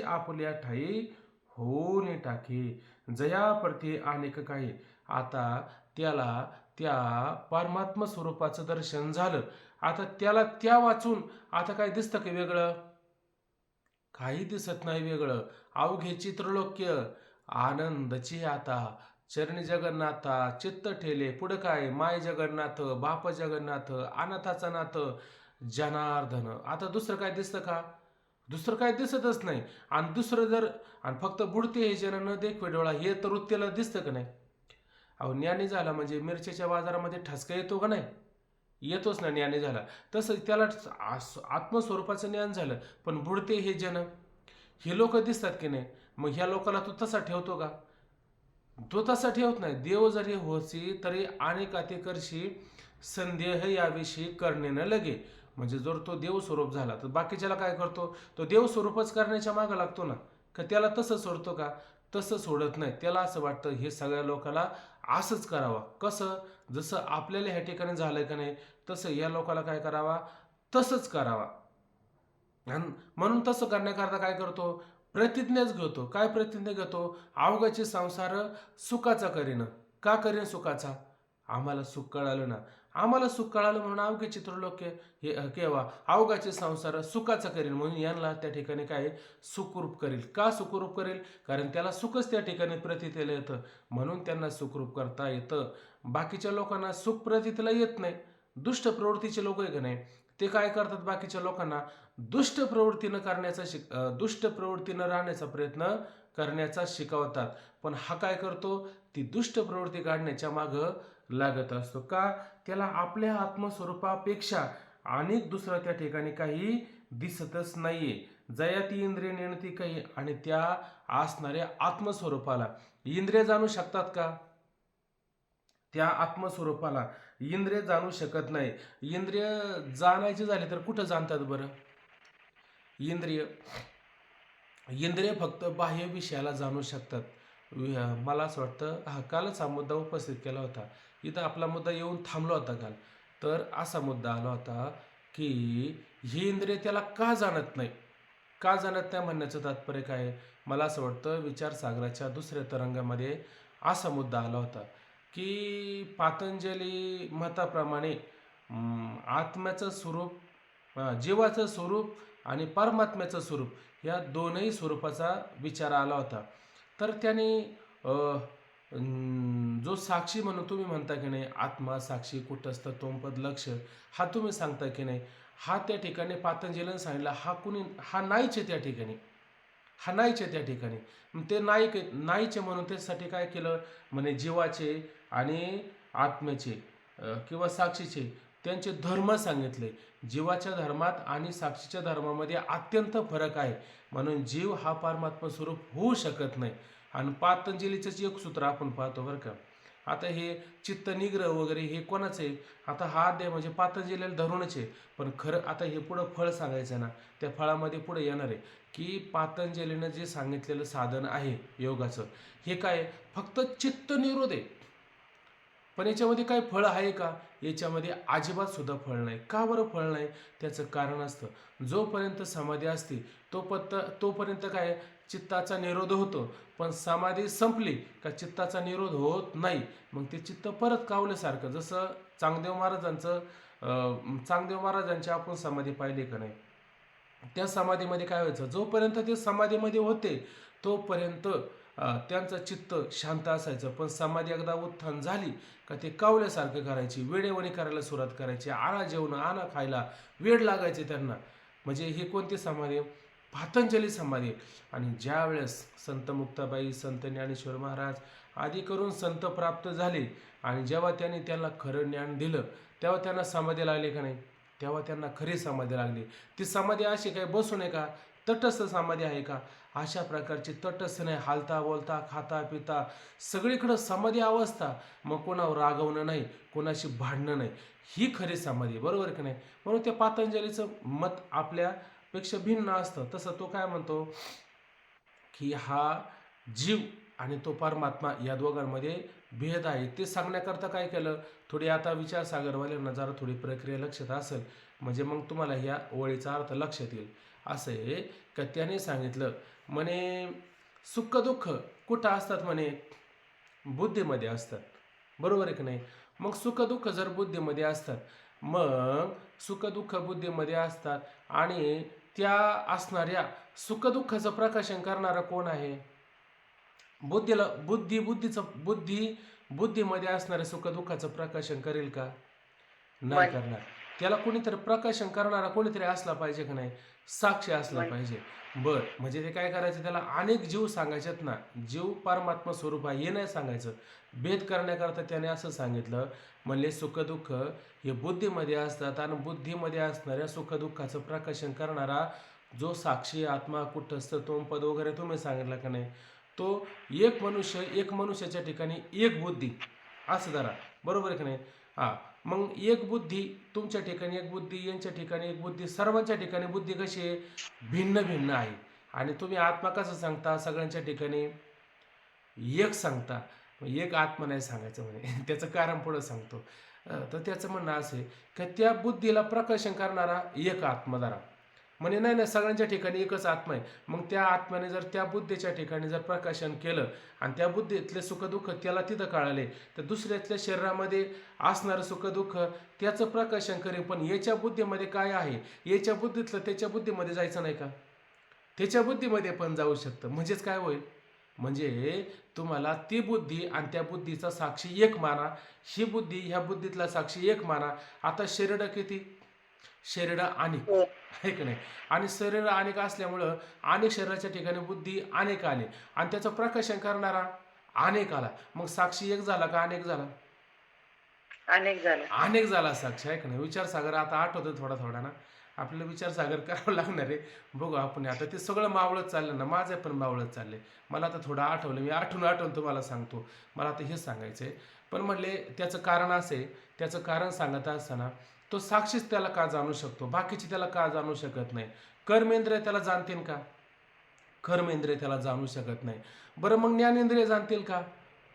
आपल्या ठाई होऊन टाके. जया परते अनेक काही. आता त्याला त्या परमात्मा स्वरूपाचं दर्शन झालं. आता त्याला त्या वाचून आता काय दिसतं की वेगळं? काही दिसत नाही वेगळं. अवघे चित्रलोक्य आनंदची आता चरणी जगन्नाथा चित्त ठेले. पुढं काय? माय जगन्नाथ, बाप जगन्नाथ, अनाथाचा नाथ जनार्दन. आता दुसरं काय दिसतं का? दुसरं काय दिसतच नाही. आणि दुसरं जर आणि फक्त बुडते हे जन न देखवे डोळा, हे तर वृत्तीला दिसतं का नाही? अहो, ज्ञानी झाला म्हणजे मिरच्याच्या बाजारामध्ये ठसका येतो का नाही? येतोच ना ज्ञानी झाला. तसं त्याला आत्मस्वरूपाचं ज्ञान झालं. पण बुडते हे जन, हे लोक दिसतात की नाही? मग ह्या लोकांना तो तसा ठेवतो का? तो तसा ठेवत नाही. देव जरी होसी तरी अनेक अतिकर्षी संदेह याविषयी करणे न लगे. म्हणजे जर तो देव स्वरूप झाला तर बाकीच्याला काय करतो? तो देव स्वरूपच करण्याच्या मागं लागतो ना. का त्याला तसं सोडतो का? तसं सोडत नाही. त्याला असं वाटतं हे सगळ्या लोकांना असंच करावं. कसं? जसं आपल्याला ह्या ठिकाणी झालं का नाही तसं या लोकांना काय करावा? तसंच करावा. आणि म्हणून तसं करण्याकरता काय करतो? प्रतिज्ञाच घेतो. काय प्रतिज्ञा घेतो? अवघाचे संसार सुखाचा करीन. का करीन सुखाचा? आम्हाला सुख कळालं ना. आम्हाला सुख कळालं म्हणून अवघे चित्रलोक हे केव्हा अवघाचे संसार सुखाचा करेल म्हणून यांना त्या ठिकाणी काय सुखरूप करेल. का सुखरूप करेल? कारण त्याला सुखच त्या ठिकाणी प्रतीतीला येतं म्हणून त्यांना सुखरूप करता येतं. बाकीच्या लोकांना सुख प्रतीतीला येत नाही. दुष्ट प्रवृत्तीचे लोक आहे का नाही, ते काय करतात? बाकीच्या लोकांना दुष्ट प्रवृत्तीनं राहण्याचा प्रयत्न करण्याचा शिकवतात. पण हा काय करतो? ती दुष्ट प्रवृत्ती काढण्याच्या मागं लागत असतो. का? त्याला आपल्या आत्मस्वरूपापेक्षा अनेक दुसरं त्या ठिकाणी काही दिसतच नाहीये. जया ती इंद्रिय नेणती काही आणि त्या असणाऱ्या आत्मस्वरूपाला इंद्रिय जाणू शकतात का? त्या आत्मस्वरूपाला इंद्रिय जाणू शकत नाही. इंद्रिय जाणायची झाली तर कुठं जाणतात बरं? इंद्रिय इंद्रिय फक्त बाह्य विषयाला जाणू शकतात. मला असं वाटतं कालच हा मुद्दा उपस्थित केला होता. इथं आपला मुद्दा येऊन थांबला होता काल. तर असा मुद्दा आला होता, की ही इंद्रिय त्याला का जाणत नाही? का जाणत नाही म्हणण्याचं तात्पर्य काय आहे? मला असं वाटतं विचारसागराच्या दुसऱ्या तरंगामध्ये असा मुद्दा आला होता, की पातंजली मताप्रमाणे आत्म्याचं स्वरूप, जीवाचं स्वरूप आणि परमात्म्याचं स्वरूप या दोनही स्वरूपाचा विचार आला होता. तर त्याने जो साक्षी म्हणून तुम्ही म्हणता की नाही, आत्मा साक्षी कुटस्थ तोंपद लक्ष, हा तुम्ही सांगता की नाही, हा त्या ठिकाणी पातंजलीने सांगितला, हा नाहीच आहे त्या ठिकाणी. हा नाहीच आहे त्या ठिकाणी. मग ते नाहीचे म्हणून त्यासाठी काय केलं म्हणे, जीवाचे आणि आत्म्याचे किंवा साक्षीचे त्यांचे धर्म सांगितले. जीवाच्या धर्मात आणि साक्षीच्या धर्मामध्ये अत्यंत फरक आहे, म्हणून जीव हा परमात्मा स्वरूप होऊ शकत नाही. आणि पातंजलीचंच एक सूत्र आपण पाहतो बरं का. आता हे चित्त निग्रह वगैरे हे कोणाचं आहे? आता हा अध्याय म्हणजे पातंजलीला धरूनच आहे. पण खरं आता हे पुढं फळ सांगायचं ना, त्या फळामध्ये पुढे येणार आहे की पातंजलीनं जे सांगितलेलं साधन आहे योगाचं, हे काय फक्त चित्त निरोध आहे. पण याच्यामध्ये काय फळ आहे का? याच्यामध्ये अजिबात सुद्धा फळ नाही. का बरं फळ नाही? त्याचं कारण असतं, जोपर्यंत समाधी असते तोपर्यंत काय चित्ताचा निरोध होतो. पण समाधी संपली का चित्ताचा निरोध होत नाही. मग ते चित्त परत कावल्यासारखं, जसं चांगदेव महाराजांची आपण समाधी पाहिली का नाही, त्या समाधीमध्ये काय व्हायचं, जोपर्यंत ते समाधीमध्ये होते तोपर्यंत त्यांचं चित्त शांत असायचं. पण समाधी एकदा उत्थान झाली का ते कावल्यासारखं करायची, वेडेवणी करायला सुरुवात करायची, आणा जेवण आणा खायला, वेड लागायचे त्यांना. म्हणजे ही कोणती समाधी? पातंजली समाधी. आणि ज्या वेळेस संत मुक्ताबाई, संत ज्ञानेश्वर महाराज आदी करून संत प्राप्त झाले आणि जेव्हा त्यांना खरं ज्ञान दिलं, तेव्हा त्यांना समाधी लागली का नाही? तेव्हा त्यांना खरी समाधी लागली. ती समाधी अशी काय बसून आहे का? तटस्थ समाधी आहे का? अशा प्रकारची तटस्थ नाही, हालता बोलता खाता पिता सगळीकडं समाधी अवस्था. मग कोणावर रागवणं नाही, कोणाशी भांडणं नाही, ही खरी समाधी, बरोबर की नाही? म्हणून त्या पातंजलीचं मत आपल्यापेक्षा भिन्न असतं. तसं तो काय म्हणतो की हा जीव आणि तो परमात्मा या दोघांमध्ये भेद आहे. ते सांगण्याकरता काय केलं, थोडी आता विचारसागरवाल्यांना जरा थोडी प्रक्रिया लक्षात असेल म्हणजे मग तुम्हाला ह्या ओळीचा अर्थ लक्षात येईल. असं आहे का त्याने सांगितलं म्हणे, सुख दुःख कुठं असतात म्हणे? बुद्धीमध्ये असतात, बरोबर आहे की नाही? मग सुख दुःख जर बुद्धीमध्ये असतात, मग सुख दुःख बुद्धीमध्ये असतात आणि त्या असणाऱ्या सुखदुःखाचं प्रकाशन करणारा कोण आहे? बुद्धीला बुद्धीमध्ये असणाऱ्या सुखदुःखाचं प्रकाशन करेल का? नाही करणार. त्याला कोणीतरी प्रकाशन करणारा कोणीतरी असला पाहिजे का नाही? साक्षी असला पाहिजे. बर, म्हणजे ते काय करायचं, त्याला अनेक जीव सांगायचेत ना, जीव परमात्मा स्वरूप आहे हे नाही सांगायचं. भेद करण्याकरता त्याने असं सांगितलं, म्हणले सुखदुःख हे बुद्धीमध्ये असतात आणि बुद्धीमध्ये असणाऱ्या सुखदुःखाचं प्रकाशन करणारा जो साक्षी आत्मा कुठस्थ तोंपद वगैरे तुम्ही सांगितलं का नाही, तो एक मनुष्याच्या ठिकाणी एक बुद्धी असं धरा, बरोबर आहे का नाही? हां, मग एक बुद्धी तुमच्या ठिकाणी, एक बुद्धी यांच्या ठिकाणी, एक बुद्धी सर्वांच्या ठिकाणी. बुद्धी कशी आहे? भिन्न भिन्न आहे. आणि तुम्ही आत्मा कसं सांगता? सगळ्यांच्या ठिकाणी एक सांगता. एक आत्मा नाही सांगायचं म्हणे. त्याचं कारण पुढं सांगतो. तर त्याचं म्हणणं असं आहे की त्या बुद्धीला प्रकाशन करणारा एक आत्मा धरा. म्हणे नाही नाही, सगळ्यांच्या ठिकाणी एकच आत्मा आहे. मग त्या आत्म्याने जर त्या बुद्धीच्या ठिकाणी जर प्रकाशन केलं आणि त्या बुद्धीतले सुखदुःख त्याला तिथं कळाले, तर दुसऱ्यातल्या शरीरामध्ये असणारं सुखदुःख त्याचं प्रकाशन करेल. पण याच्या बुद्धीमध्ये काय आहे, याच्या बुद्धीतलं त्याच्या बुद्धीमध्ये जायचं नाही का? त्याच्या बुद्धीमध्ये पण जाऊ शकतं. म्हणजेच काय होईल, म्हणजे तुम्हाला ती बुद्धी आणि त्या बुद्धीचा साक्षी एक माना, ही बुद्धी ह्या बुद्धीतला साक्षी एक माना. आता शरीर किती? शरीर अनेक आहे की नाही? आणि शरीर अनेक असल्यामुळं अनेक शरीराच्या ठिकाणी बुद्धी अनेक आले आणि त्याचं प्रकाशन करणारा अनेक आला. मग साक्षी एक झाला का अनेक झाला? अनेक झाला साक्षी, आहे का नाही? विचारसागर आता आठवतं थोडा थोडा ना, आपल्याला विचारसागर करावं लागणार आहे. बघू आपण आता, ते सगळं मावळत चाललं ना, माझं पण मावळत चाललंय. मला आता थोडं आठवलं, मी आठवून तुम्हाला सांगतो. मला आता हेच सांगायचं आहे. पण म्हणले त्याचं कारण असं आहे, त्याचं कारण सांगत असताना तो साक्षीच त्याला का जाणू शकतो, बाकीचे त्याला का जाणू शकत नाही? कर्मेंद्रिय त्याला जाणतील का? कर्मेंद्रिय त्याला जाणू शकत नाही. बरं मग ज्ञानेंद्रिय जाणतील का?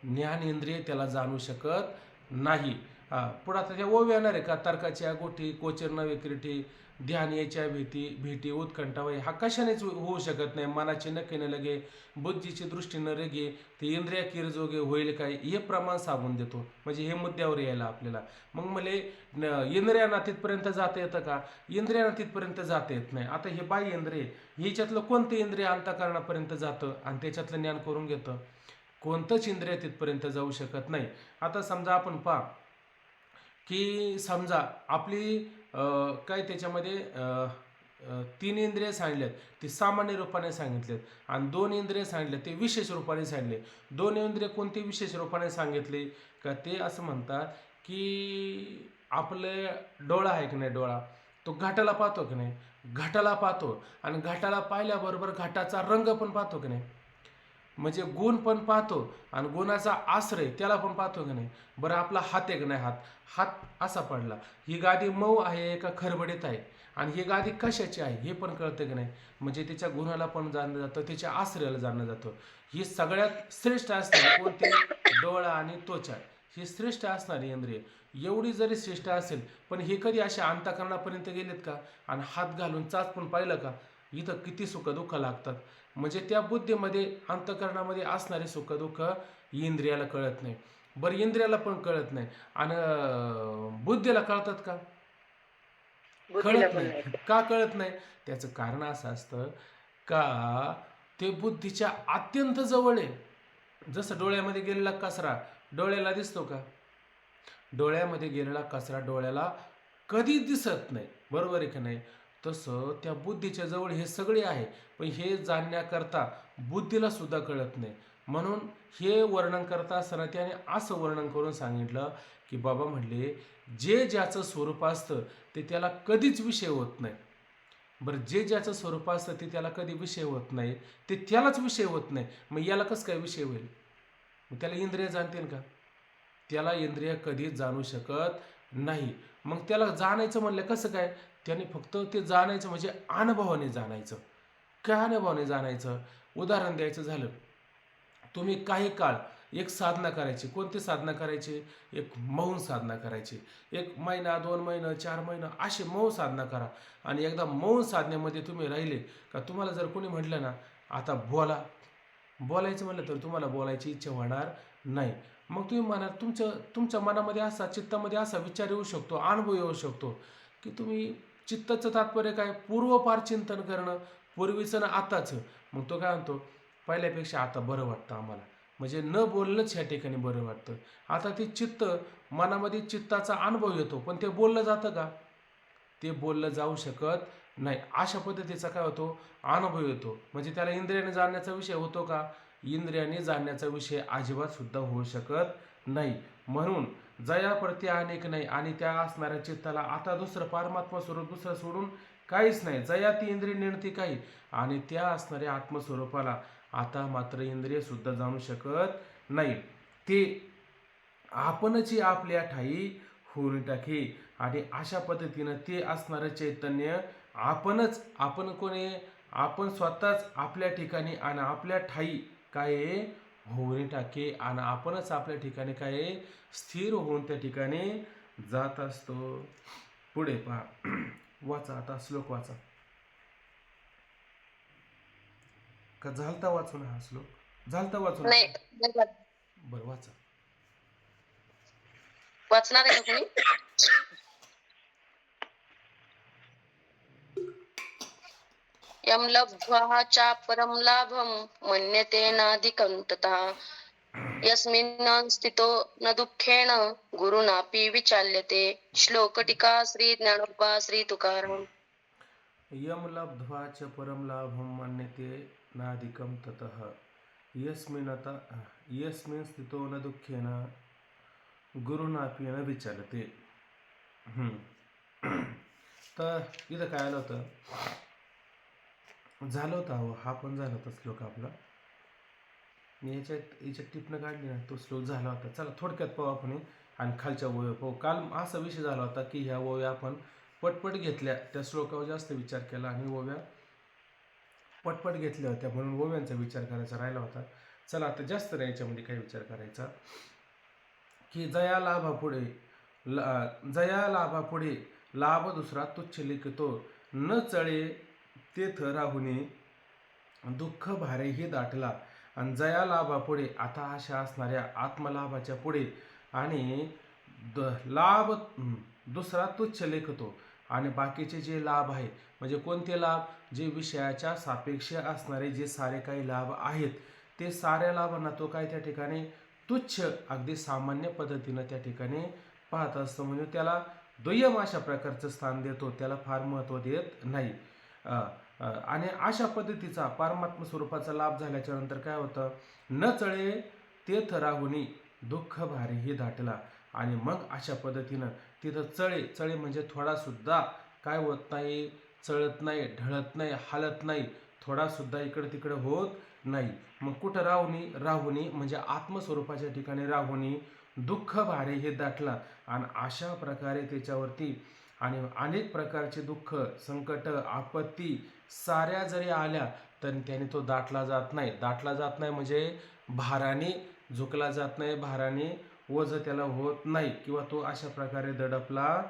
ज्ञानेंद्रिय त्याला जाणू शकत नाही. पुढं आता त्या ओव्या येणार आहे का? तर्काच्या गोठी, कोचर विक्रिटी, ध्यान याच्या भीती भीती उत्कंठा वय, हा कशानेच होऊ शकत नाही. मनाचे नखेने लगे, बुद्धीची दृष्टीनं रेगे, ते इंद्रिया किरजोगे होईल काय, हे प्रमाण सांगून देतो. म्हणजे हे मुद्द्यावर यायला आपल्याला. मग मला इंद्रियांना तिथपर्यंत जाता येतं का? इंद्रियांना तिथपर्यंत जाता येत नाही. आता हे बाह्य इंद्रिय, ह्याच्यातलं कोणतं इंद्रिय अंतःकरणापर्यंत जातं आणि त्याच्यातलं ज्ञान करून घेतं? कोणतंच इंद्रिय तिथपर्यंत जाऊ शकत नाही. आता समजा आपण पहा की समजा आपली काय त्याच्यामध्ये 3 इंद्रिय सांगितलेत ते सामान्य रूपाने सांगितलेत आणि 2 इंद्रिय सांगितले ते विशेष रूपाने सांगितले. 2 इंद्रिय कोणते विशेष रूपाने सांगितले का? ते असं म्हणतात की आपले डोळा आहे की नाही, डोळा तो घाटाला पाहतो की नाही, घाटाला पाहतो आणि घाटाला पाहिल्याबरोबर घाटाचा रंग पण पाहतो की नाही. म्हणजे गुण पण पाहतो आणि गुणाचा आश्रय त्याला पण पाहतो की नाही. बरं आपला हात आहे की नाही, हात हात असा पडला, ही गादी मऊ आहे का खरबडीत आहे आणि ही गादी कशाची आहे हे पण कळतं की नाही. म्हणजे त्याच्या गुणाला पण जाणलं जातं, त्याच्या आश्रयाला जाणलं जातं. ही सगळ्यात श्रेष्ठ असणारी कोणती? डोळा आणि त्वचा, ही श्रेष्ठ असणारी इंद्रिय. एवढी जरी श्रेष्ठ असेल पण हे कधी अशा अंतःकरणापर्यंत गेलेत का? आणि हात घालून चाचपून पाहिलं का? इथं किती सुखदुःख लागतात. म्हणजे त्या बुद्धीमध्ये अंतःकरणामध्ये असणारे सुखदुःख इंद्रियाला कळत नाही. बरं इंद्रियाला पण कळत नाही आणि बुद्धीला कळतात का? बुद्धीला कळत पण नाही. नाही. का कळत नाही? त्याचं कारण असं असतं का ते बुद्धीच्या अत्यंत जवळ आहे. जसं डोळ्यामध्ये गेलेला कचरा डोळ्याला दिसतो का? डोळ्यामध्ये गेलेला कचरा डोळ्याला कधी दिसत नाही, बरोबर आहे की नाही. तसं त्या बुद्धीच्या जवळ हे सगळे आहे, पण हे जाणण्याकरता बुद्धीला सुद्धा कळत नाही. म्हणून हे वर्णन करता असताना त्याने असं वर्णन करून सांगितलं की बाबा म्हणले जे ज्याचं स्वरूप असतं ते त्याला कधीच विषय होत नाही. बरं जे ज्याचं स्वरूप असतं ते त्याला कधी विषय होत नाही, ते त्यालाच विषय होत नाही, मग याला कसं काय विषय होईल? मग त्याला इंद्रिय जाणतील का? त्याला इंद्रिय कधीच जाणू शकत नाही. मग त्याला जाणायचं म्हणलं कसं काय? त्याने फक्त ते जाणायचं म्हणजे अनुभवाने जाणायचं. काय अनुभवाने जाणायचं? उदाहरण द्यायचं झालं, तुम्ही काही काळ एक साधना करायची. कोणती साधना करायची? एक मौन साधना करायची. 1 महिना, 2 महिना, 4 महिना अशी मौन साधना करा आणि एकदा मौन साधनेमध्ये तुम्ही राहिले का तुम्हाला जर कोणी म्हटलं ना, आता बोला, बोलायचं म्हटलं तर तुम्हाला बोलायची इच्छा होणार नाही. मग तुम्ही म्हणा तुमच्या मनामध्ये असा, चित्तामध्ये असा विचार येऊ शकतो, अनुभव येऊ शकतो की तुम्ही, चित्ताचं तात्पर्य काय? पूर्वपार चिंतन करणं, पूर्वीचं ना आताचं. मग तो काय म्हणतो, पहिल्यापेक्षा आता बरं वाटतं आम्हाला. म्हणजे न बोलणंच ह्या ठिकाणी बरं वाटतं. आता ते चित्त, मनामध्ये चित्ताचा अनुभव येतो, पण ते बोललं जातं का? ते बोललं जाऊ शकत नाही. अशा पद्धतीचा काय होतो? अनुभव येतो. म्हणजे त्याला इंद्रियाने जाणण्याचा विषय होतो का? इंद्रियाने जाणण्याचा विषय अजिबात सुद्धा होऊ शकत नाही. म्हणून जया प्रति अनेक नाही आणि त्या असणाऱ्या चित्ताला आता दुसरं परमात्मा स्वरूप दुसरं सोडून काहीच नाही. जया ती इंद्रिय नेणती काही आणि त्या असणाऱ्या आत्मस्वरूपाला आता मात्र इंद्रिय सुद्धा जाणू शकत नाही. ते आपणची आपल्या ठाई होऊन टाके आणि अशा पद्धतीनं ते असणारं चैतन्य आपणच, आपण कोणी, आपण स्वतःच आपल्या ठिकाणी आणि आपल्या ठाई काय होऊन टाके आणि आपणच आपल्या ठिकाणी काय स्थिर होऊन त्या ठिकाणी जात असतो. पुढे पहा. वाचा आता श्लोक वाचा. का झालता वाचून हा श्लोक? झालता वाचून? नाही, बरं वाचा. वाचणार आहे का कोणी? यम लब्ध्वा चापरं लाभं मन्यते नाधिकं ततः यस्मिन् स्थितो न दुःखेन गुरुनापि विचाल्यते. श्लोक टीका श्री ज्ञानोबा श्री तुकाराम. यम लब्ध्वा च परम लाभं मन्यते नाधिकं ततः यस्मिन् स्थितो न दुःखेन गुरुनापि न विचारते. तर इथं काय आलं होतं, झालं होतं अहो, हा पण झाला होता श्लोक आपला. मी याच्यात टिपणं काढली ना, तो श्लोक झाला होता. चला थोडक्यात पाहू आपण. आणि खालच्या ओव्या पाहू. काल असा विषय झाला होता की ह्या ओव्या आपण पटपट घेतल्या, त्या श्लोकावर जास्त विचार केला आणि ओव्या पटपट घेतल्या होत्या, म्हणून ओव्यांचा विचार करायचा राहिला होता. चला आता जास्त नाही याच्यामध्ये काही विचार करायचा. की जया लाभापुढे लाभ दुसरा तुच्छ लिखितो, न चळे तेथ राहुनी दुःख भारेही दाटला. आणि जया लाभापुढे आता अशा असणाऱ्या आत्मलाभाच्या पुढे आणि लाभ दुसरा तुच्छ लेखतो, आणि बाकीचे जे लाभ आहे म्हणजे कोणते लाभ, जे विषयाच्या सापेक्ष असणारे जे सारे काही लाभ आहेत ते साऱ्या लाभांना तो काय त्या ठिकाणी तुच्छ अगदी सामान्य पद्धतीनं त्या ठिकाणी पाहत असतो, म्हणजे त्याला दुय्यम अशा प्रकारचं स्थान देतो, त्याला फार महत्त्व देत नाही. आणि अशा पद्धतीचा परमात्म स्वरूपाचा लाभ झाल्याच्या नंतर काय होतं, न चळे तेथ राहुनी दुःख भारीही दाटला. आणि मग अशा पद्धतीनं तिथं चळे म्हणजे थोडासुद्धा काय होत नाही, चळत नाही, ढळत नाही, हालत नाही, थोडासुद्धा इकडं तिकडं होत नाही. मग कुठं राहुनी म्हणजे आत्मस्वरूपाच्या ठिकाणी राहुनी दुःख भारीही दाटला. आणि अशा प्रकारे त्याच्यावरती आणि अनेक प्रकारचे दुःख, संकट, आपत्ती साऱ्या जरी आल्या तर त्याने तो दाटला जात नाही म्हणजे भाराने झुकला जात नाही, भाराने ओझ त्याला होत नाही किंवा तो अशा प्रकारे दडपला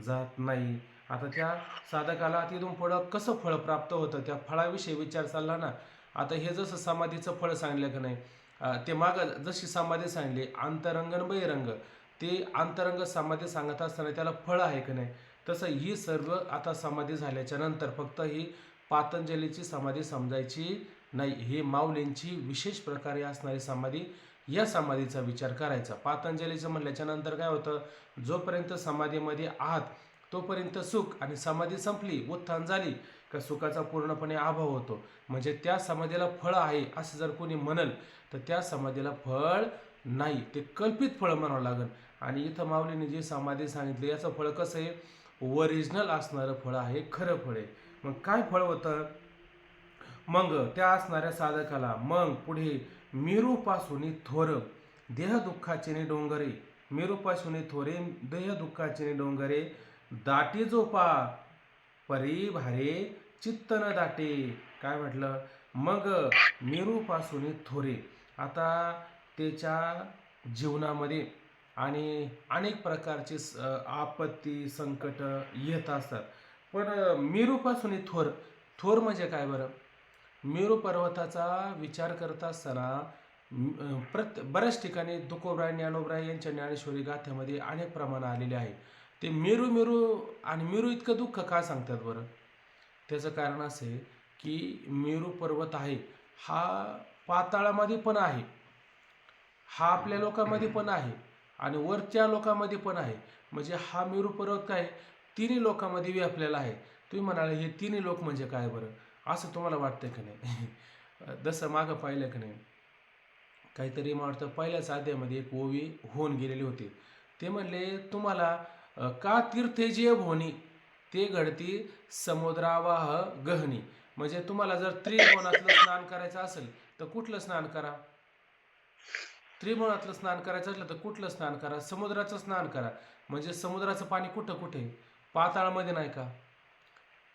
जात नाही. आता त्या साधकाला तिथून पुढं कसं फळ प्राप्त होतं त्या फळाविषयी विचार चालला ना. आता हे जसं समाधीचं फळ सांगलं की नाही, ते मागं जशी समाधी सांगली अंतरंग आणि बहिरंग, ते अंतरंग समाधी सांगत असताना त्याला फळ आहे की नाही, तसं ही सर्व आता समाधी झाल्याच्या नंतर फक्त ही पातंजलीची समाधी समजायची नाही, ही माऊलींची विशेष प्रकारे असणारी समाधी, या समाधीचा विचार करायचा. पातंजलीचं म्हणल्याच्या नंतर काय होतं, जोपर्यंत समाधीमध्ये आहात तोपर्यंत सुख, आणि समाधी संपली उत्थान झाली का सुखाचा पूर्णपणे अभाव होतो. म्हणजे त्या समाधीला फळ आहे असं जर कोणी म्हणल तर त्या समाधीला फळ नाही, ते कल्पित फळ म्हणावं लागेल. आणि इथं माऊलीने जी समाधी सांगितली याचं फळ कसं आहे, ओरिजिनल असणारं फळ आहे, खरं फळ आहे. मग काय फळ होतं, मग त्या असणाऱ्या साधकाला मग पुढे मेरूपासून थोर देह दुःखाचे डोंगरे, मेरूपासून थोरे देह दुःखाचे डोंगरे, दाटी जोपा परी भारे चित्त न दाटे. काय म्हटलं, मग मेरूपासून थोरे, आता त्याच्या जीवनामध्ये आणि अनेक प्रकारचे आपत्ती संकट येत असतात, पण मेरूपासून थोर म्हणजे काय बरं, मेरू पर्वताचा विचार करत असताना बऱ्याच ठिकाणी तुकोबराय ज्ञानोबराय यांच्या ज्ञानेश्वरी गाथ्यामध्ये अनेक प्रमाण आलेले आहे. ते मेरू आणि मेरू इतकं दुःख का सांगतात बरं, त्याचं कारण असं आहे की मेरू पर्वत आहे हा पाताळामध्ये पण आहे, हा आपल्या लोकांमध्ये पण आहे आणि वरच्या लोकांमध्ये पण आहे. म्हणजे हा मेरू पर्वत काय तिन्ही लोकांमध्ये व्यापलेला आहे. तुम्ही म्हणाले हे तिन्ही लोक म्हणजे काय बरं, असं तुम्हाला वाटतं की नाही? जसं मागं पाहिलं की नाही, काहीतरी मला वाटतं पहिल्याच अध्यायामध्ये एक ओवी होऊन गेलेली होती. ते म्हणले तुम्हाला का तीर्थे जे भोनी ते घडती समुद्रावाह गहनी. म्हणजे तुम्हाला जर त्रिभुवनातलं स्नान करायचं असेल तर कुठलं स्नान करा, त्रिभुवनातलं स्नान करायचं असलं तर कुठलं स्नान करा, समुद्राचं स्नान करा. म्हणजे समुद्राचं पाणी कुठं कुठे, पाताळामध्ये नाही का,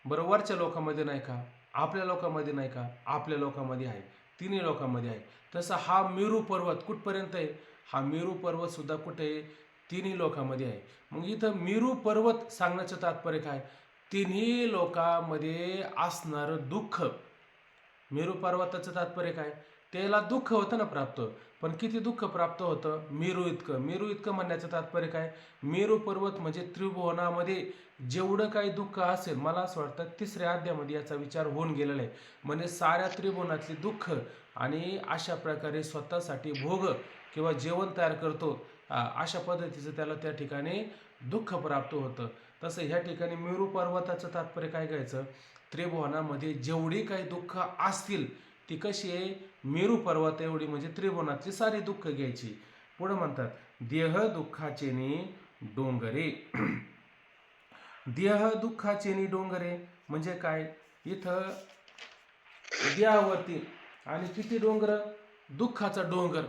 बरं वरच्या लोकांमध्ये नाही का, आपल्या लोकांमध्ये नाही का, आपल्या लोकांमध्ये आहे, तिन्ही लोकांमध्ये आहे. तसं हा मेरू पर्वत कुठपर्यंत आहे, हा मेरू पर्वत सुद्धा कुठे आहे, तिन्ही लोकांमध्ये आहे. मग इथं मेरू पर्वत सांगण्याचं तात्पर्य काय, तिन्ही लोकांमध्ये असणारं दुःख. मेरू पर्वताचं तात्पर्य काय, त्याला दुःख होतं ना प्राप्त, पण किती दुःख प्राप्त होतं, मेरू इतकं म्हणण्याचं तात्पर्य काय, मेरू पर्वत म्हणजे त्रिभुवनामध्ये जेवढं काही दुःख असेल, मला असं वाटतं तिसऱ्या अध्यायामध्ये याचा विचार होऊन गेलेला आहे. म्हणजे साऱ्या त्रिभुवनातली दुःख आणि अशा प्रकारे स्वतःसाठी भोग किंवा जेवण तयार करतो, अशा पद्धतीचं त्याला त्या ठिकाणी दुःख प्राप्त होतं. तसं ह्या ठिकाणी मेरू पर्वताचं तात्पर्य काय घ्यायचं, त्रिभुवनामध्ये जेवढी काही दुःख असतील ती कशी आहे, मेरू पर्वत एवढी म्हणजे त्रिभुवनातली सारी दुःख घ्यायची. पुढे म्हणतात देह दुःखाचेनी डोंगरे. देह दुःखाचेनी डोंगरे म्हणजे काय, इथं देहावरती आणि किती डोंगर, दुःखाचा डोंगर.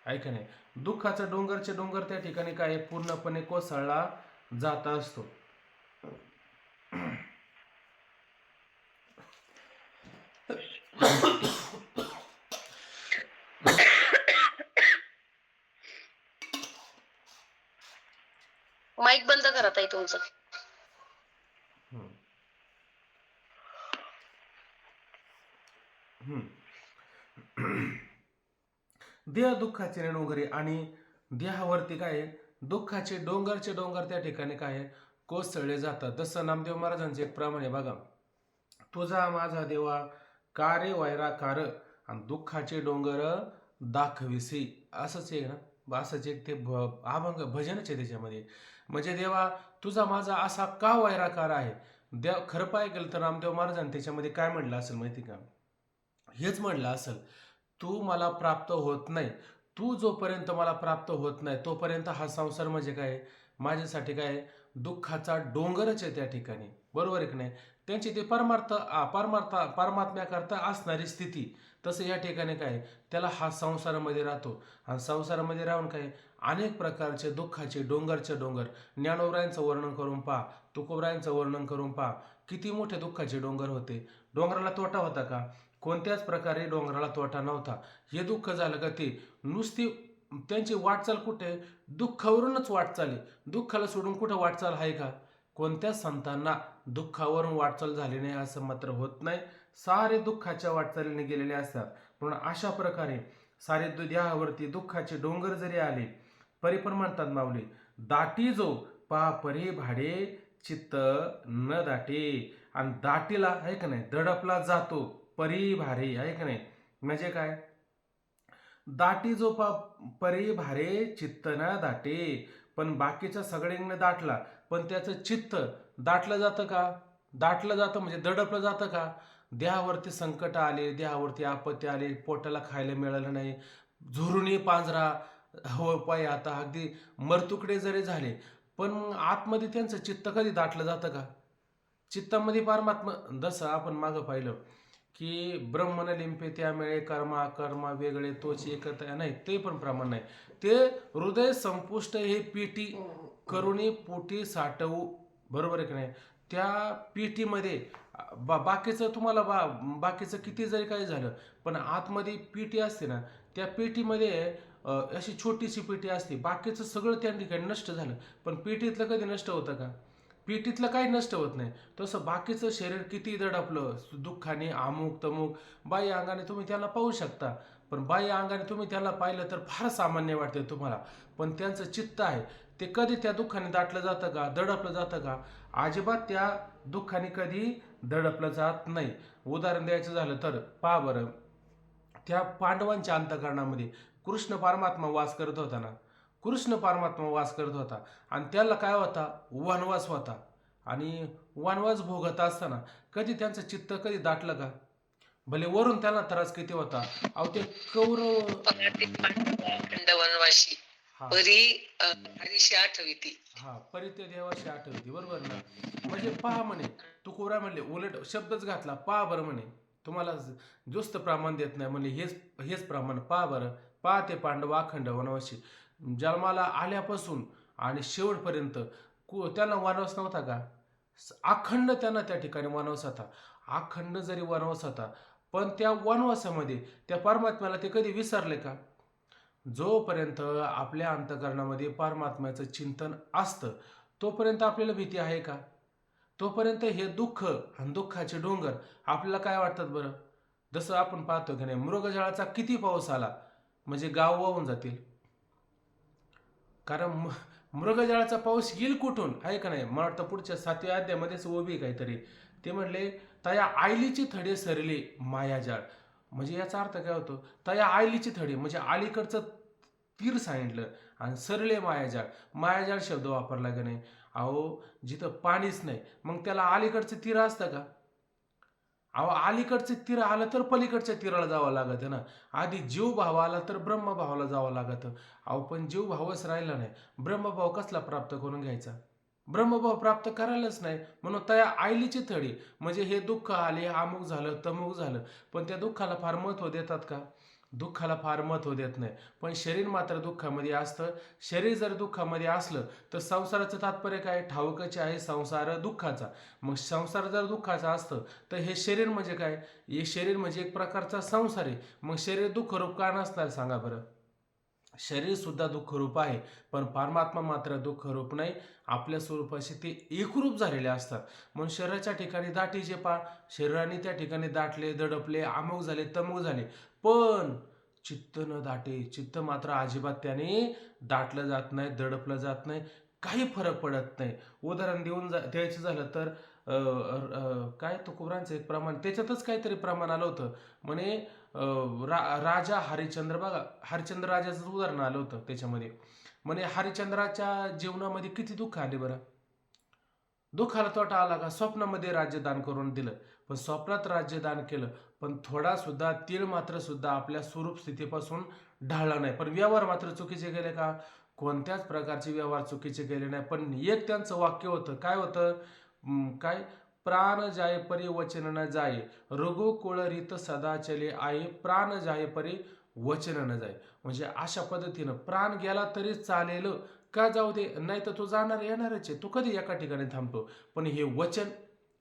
आहे का नाही. दुःखाचा डोंगरचे डोंगर त्या ठिकाणी काय आहे, पूर्णपणे कोसळला जात असतो. माईक बंद करा ताई तुमचं. हम्म. हम्म. देह दुःखाचे डोंगरे आणि देहावरती काय आहे, दुःखाचे डोंगरचे डोंगर त्या ठिकाणी काय आहे, कोसळले जातात. जसं नामदेव महाराजांचे एक प्रमाणे बघा, तुझा माझा देवा कारे वैरा कार आणि दुःखाचे डोंगर दाखविसी, असंच आहे ना, असंच एक ते अभंग भजनच आहे त्याच्यामध्ये. म्हणजे देवा तुझा माझा असा का वैराकार आहे. देव खरं पाय गेलं तर नामदेव महाराजांनी त्याच्यामध्ये काय म्हटलं असेल माहिती का, हेच म्हटलं असेल, तू मला प्राप्त होत नाही, तू जोपर्यंत मला प्राप्त होत नाही तोपर्यंत हा संसार म्हणजे काय, माझ्यासाठी काय दुःखाचा डोंगरच आहे त्या ठिकाणी. बरोबर आहे की नाही. त्यांची ते परमात्म्याकरता असणारी स्थिती. तसं या ठिकाणी काय, त्याला हा संसारामध्ये राहतो आणि संसारामध्ये राहून काय अनेक प्रकारचे दुःखाचे डोंगरचे डोंगर, ज्ञानोबरायांचं वर्णन करून पहा, तुकोबरायांचं वर्णन करून पहा, किती मोठे दुःखाचे डोंगर होते. डोंगराला तोटा होता का, कोणत्याच प्रकारे डोंगराला तोटा नव्हता. हे दुःख झालं का ते नुसती त्यांची वाटचाल कुठे, दुःखावरूनच वाटचाल आहे. दुःखाला सोडून कुठं वाटचाल आहे का, कोणत्याच संतांना दुःखावरून वाटचाल झाली नाही असं मात्र होत नाही. सारे दुःखाच्या वाटचालीने गेलेले असतात. म्हणून अशा प्रकारे सारे देहावरती दुःखाचे डोंगर जरी आले, परी पण म्हणतात माऊली, दाटी जो पा परी भाडे चित्त न दाटे. आणि दाटीला आहे का नाही, दडपला जातो परी भारे, आहे का नाही. म्हणजे काय, दाटी जो परी भारे चित्त न दाटे. पण बाकीच्या सगळ्यांना दाटला, पण त्याचं चित्त दाटलं जातं का, दाटलं जातं म्हणजे दडपलं जातं का. देहावरती संकट आले, देहावरती आपत्ती आली, पोटाला खायला मिळालं नाही, झुरुणी पांजरा हो पाय, आता अगदी मरतुकडे जरी झाले, पण मग आतमध्ये त्यांचं चित्त कधी दाटलं जातं का. चित्तामध्ये परमात्मा, जसं आपण मागं पाहिलं की ब्रह्म न लिंपे त्यामुळे कर्मा कर्मा वेगळे तोच एकता, नाही ते पण प्रमाण नाही. ते हृदय संपुष्ट हे पेटी करुणी पोटी साठवू. बरोबर आहे की नाही. त्या पेटीमध्ये बाकीचं तुम्हाला बाकीचं किती जरी काही झालं, पण आतमध्ये पेटी असते ना, त्या पेटीमध्ये अशी छोटीशी पेटी असते, बाकीचं सगळं त्या ठिकाणी नष्ट झालं, पण पेटीतलं कधी नष्ट होतं का, पेटीतलं काही नष्ट होत नाही. तसं बाकीचं शरीर किती दडपलं दुःखाने, अमुक तमुक, बाह्य अंगाने तुम्ही त्याला पाहू शकता, पण बाह्य अंगाने तुम्ही त्याला पाहिलं तर फार सामान्य वाटते तुम्हाला, पण त्यांचं चित्त आहे ते कधी त्या दुःखाने दाटलं जातं का, दडपलं जातं का, अजिबात त्या दुःखाने कधी दडपलं जात नाही. उदाहरण द्यायचं झालं तर पहा बरं, त्या पांडवांच्या अंतःकरणामध्ये कृष्ण परमात्मा वास करत होता ना, कृष्ण परमात्मा वास करत होता आणि त्याला काय होता, वनवास होता. आणि वनवास भोगत असताना कधी त्यांचं चित्त कधी दाटलं का, भले वरून त्यांना त्रास किती होता. अहो ते कौरव, अखंड वनवासी हा परी हरीशी आठविती. हा परी ते देवाशी आठवती. बरोबर ना. म्हणजे पहा म्हणे, तुकोबरा म्हणले, उलट शब्दच घातला, पहा बरं म्हणे, तुम्हाला जुस्त प्रमाण देत नाही म्हणजे हेच हेच प्रमाण पहा बरं. पहा ते पांडव अखंड वनवासी, जन्माला आल्यापासून आणि शेवटपर्यंत त्यांना वनवास नव्हता का, अखंड त्यांना त्या ठिकाणी वनवास होता. अखंड जरी वनवास होता, पण त्या वनवासामध्ये त्या परमात्म्याला ते कधी विसरले का. जोपर्यंत आपल्या अंतःकरणामध्ये परमात्म्याचं चिंतन असतं तोपर्यंत आपल्याला भीती आहे का, तोपर्यंत हे दुःख आणि दुःखाचे डोंगर आपल्याला काय वाटतात बरं. जसं आपण पाहतो की नाही, मृगजळाचा किती पाऊस आला म्हणजे गाव वाहून जातील, कारण मृगजळाचा पाऊस येईल कुठून, आहे का नाही. मला वाटतं पुढच्या 7व्या अध्यायामध्येच उभी काहीतरी, ते म्हणले तया आयलीची थडे सरले मायाजाळ. म्हणजे याचा अर्थ काय होतो, तया आयलीची थडे म्हणजे अलीकडचं तीर सांगितलं, आणि सरले मायाजाळ, मायाजाळ शब्द वापरला का नाही. अहो जिथं पाणीच नाही मग त्याला अलीकडचं तीर असतं का. अहो अलीकडचं तीर आलं तर पलीकडच्या तीराला जावं लागत ना. आधी जीव भाव आला तर ब्रह्मभावाला जावं लागतं. अहो पण जीव भावच राहिला नाही, ब्रह्मभाव कसला प्राप्त करून घ्यायचा, ब्रह्मभाव प्राप्त करायलाच नाही. म्हणून त्या आयलीची थडी म्हणजे हे दुःख आले, अमुक झालं तमुक झालं, पण त्या दुःखाला फार महत्त्व देतात का. दुःखाला फार महत्त्व देत नाही. पण शरीर मात्र दुःखामध्ये असतं. शरीर जर दुःखामध्ये असलं तर संसाराचं तात्पर्य काय? ठाऊकच आहे, संसार दुःखाचा. मग संसार जर दुःखाचा असतं तर हे शरीर म्हणजे काय? हे शरीर म्हणजे एक प्रकारचा संसार आहे. मग शरीर दुःखरूप का नसणार सांगा बरं? शरीर सुद्धा दुःखरूप आहे, पण परमात्मा मात्र दुःखरूप नाही. आपल्या स्वरूपाशी ते एकरूप झालेले असतात. म्हणून शरीराच्या ठिकाणी दाटी जे शरीराने त्या ठिकाणी दाटले, दडपले, अमुक झाले, तमुक झाले. पण चित्त न दाटे, चित्त मात्र अजिबात त्याने दाटलं जात नाही, दडपलं जात नाही, काही फरक पडत नाही. उदाहरण द्यायचं झालं तर काय तुकोबांचं एक प्रमाण, त्याच्यातच काहीतरी प्रमाण आलं होतं. म्हणे राजा हरिश्चंद्र, बघा हरिश्चंद्र राजाचं उदाहरण आलं होतं त्याच्यामध्ये. म्हणे हरिश्चंद्राच्या जीवनामध्ये किती दुःख आले बरं. दुःखाला तोटा आला का? स्वप्नामध्ये राज्यदान करून दिलं, पण स्वप्नात राज्यदान केलं, पण थोडा सुद्धा तीळ मात्र सुद्धा आपल्या स्वरूप स्थितीपासून ढळला नाही. पण व्यवहार मात्र चुकीचे गेले का? कोणत्याच प्रकारचे व्यवहार चुकीचे गेले नाही. पण एक त्यांचं वाक्य होतं, काय होतं? काय? प्राण जाय परी वचन न जाय, रघुकुळ रीत सदा चले आहे, प्राण जाय परी वचन न जाय. म्हणजे अशा पद्धतीनं प्राण गेला तरी चालेल, का जाऊ दे, नाही तर तो जाणार येणारच आहे, तो कधी एका ठिकाणी थांबतो. पण हे वचन,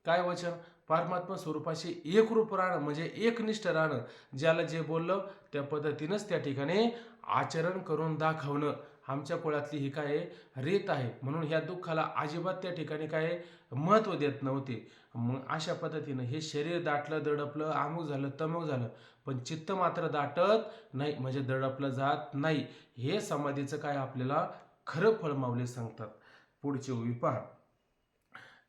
काय वचन? परमात्मा स्वरूपाशी एकरूप राहणं म्हणजे एकनिष्ठ राहणं. ज्याला जे बोललं त्या पद्धतीनंच त्या ठिकाणी आचरण करून दाखवणं. आमच्या कुळातली ही काय रीत आहे. म्हणून ह्या दुःखाला अजिबात त्या ठिकाणी काय महत्त्व देत नव्हते. मग अशा पद्धतीनं हे शरीर दाटलं, दडपलं, अमुक झालं, तमुक झालं, पण चित्त मात्र दाटत नाही, म्हणजे दडपलं जात नाही. हे समाधीचं काय आपल्याला खरं फळ माऊली सांगतात. पुढची ओवी पहा.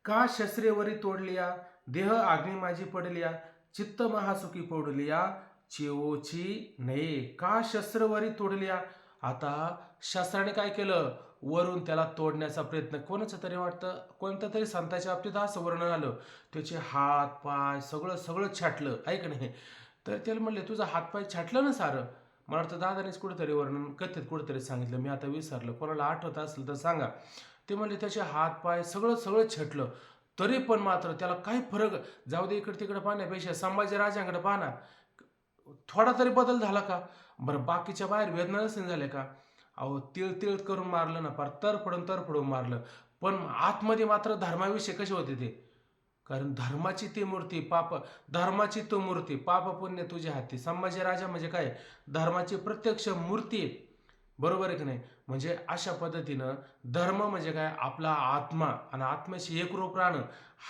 का शस्त्रेवरी तोडलिया, देह आग्नी माझी पडलिया, चित्त महासुखी पडलिया, चिवोची नये. का शस्त्रवरी तोडलिया? आता शस्त्राने काय केलं? वरून त्याला तोडण्याचा प्रयत्न. कोणाचं तरी वाटतं, कोणत्या तरी संतांच्या बाबतीत असं वर्णन आलं, त्याचे हात पाय सगळं सगळं छाटलं, ऐक नाही. तर त्याला म्हणले, तुझा हातपाय छाटलं ना सारं? मला वाटतं दादानेच कुठेतरी वर्णन कथेत कुठेतरी सांगितलं, मी आता विसरलं, कोणाला आठवत असेल तर सांगा. ते म्हणले त्याचे हात पाय सगळं सगळं छाटलं, तरी पण मात्र त्याला काही फरक. जाऊ दे, इकडे तिकडे पाहण्यापेक्षा संभाजी राजांकडे पाहना, थोडा तरी बदल झाला का? बरं, बाकीच्या बाहेर वेदना नसेल झाल्या का? अहो, तिळ तिळ करून मारलं ना, फार तर फडून मारलं. पण आतमध्ये मात्र धर्माविषयी कसे होते ते? कारण धर्माची ती मूर्ती, धर्माची तो मूर्ती, पाप पुण्य तुझ्या हाती. संभाजी राजा म्हणजे काय? धर्माची प्रत्यक्ष मूर्ती, बरोबर आहे की नाही? म्हणजे अशा पद्धतीनं धर्म म्हणजे काय? आपला आत्मा, आणि आत्म्याशी एकरूप राहणं,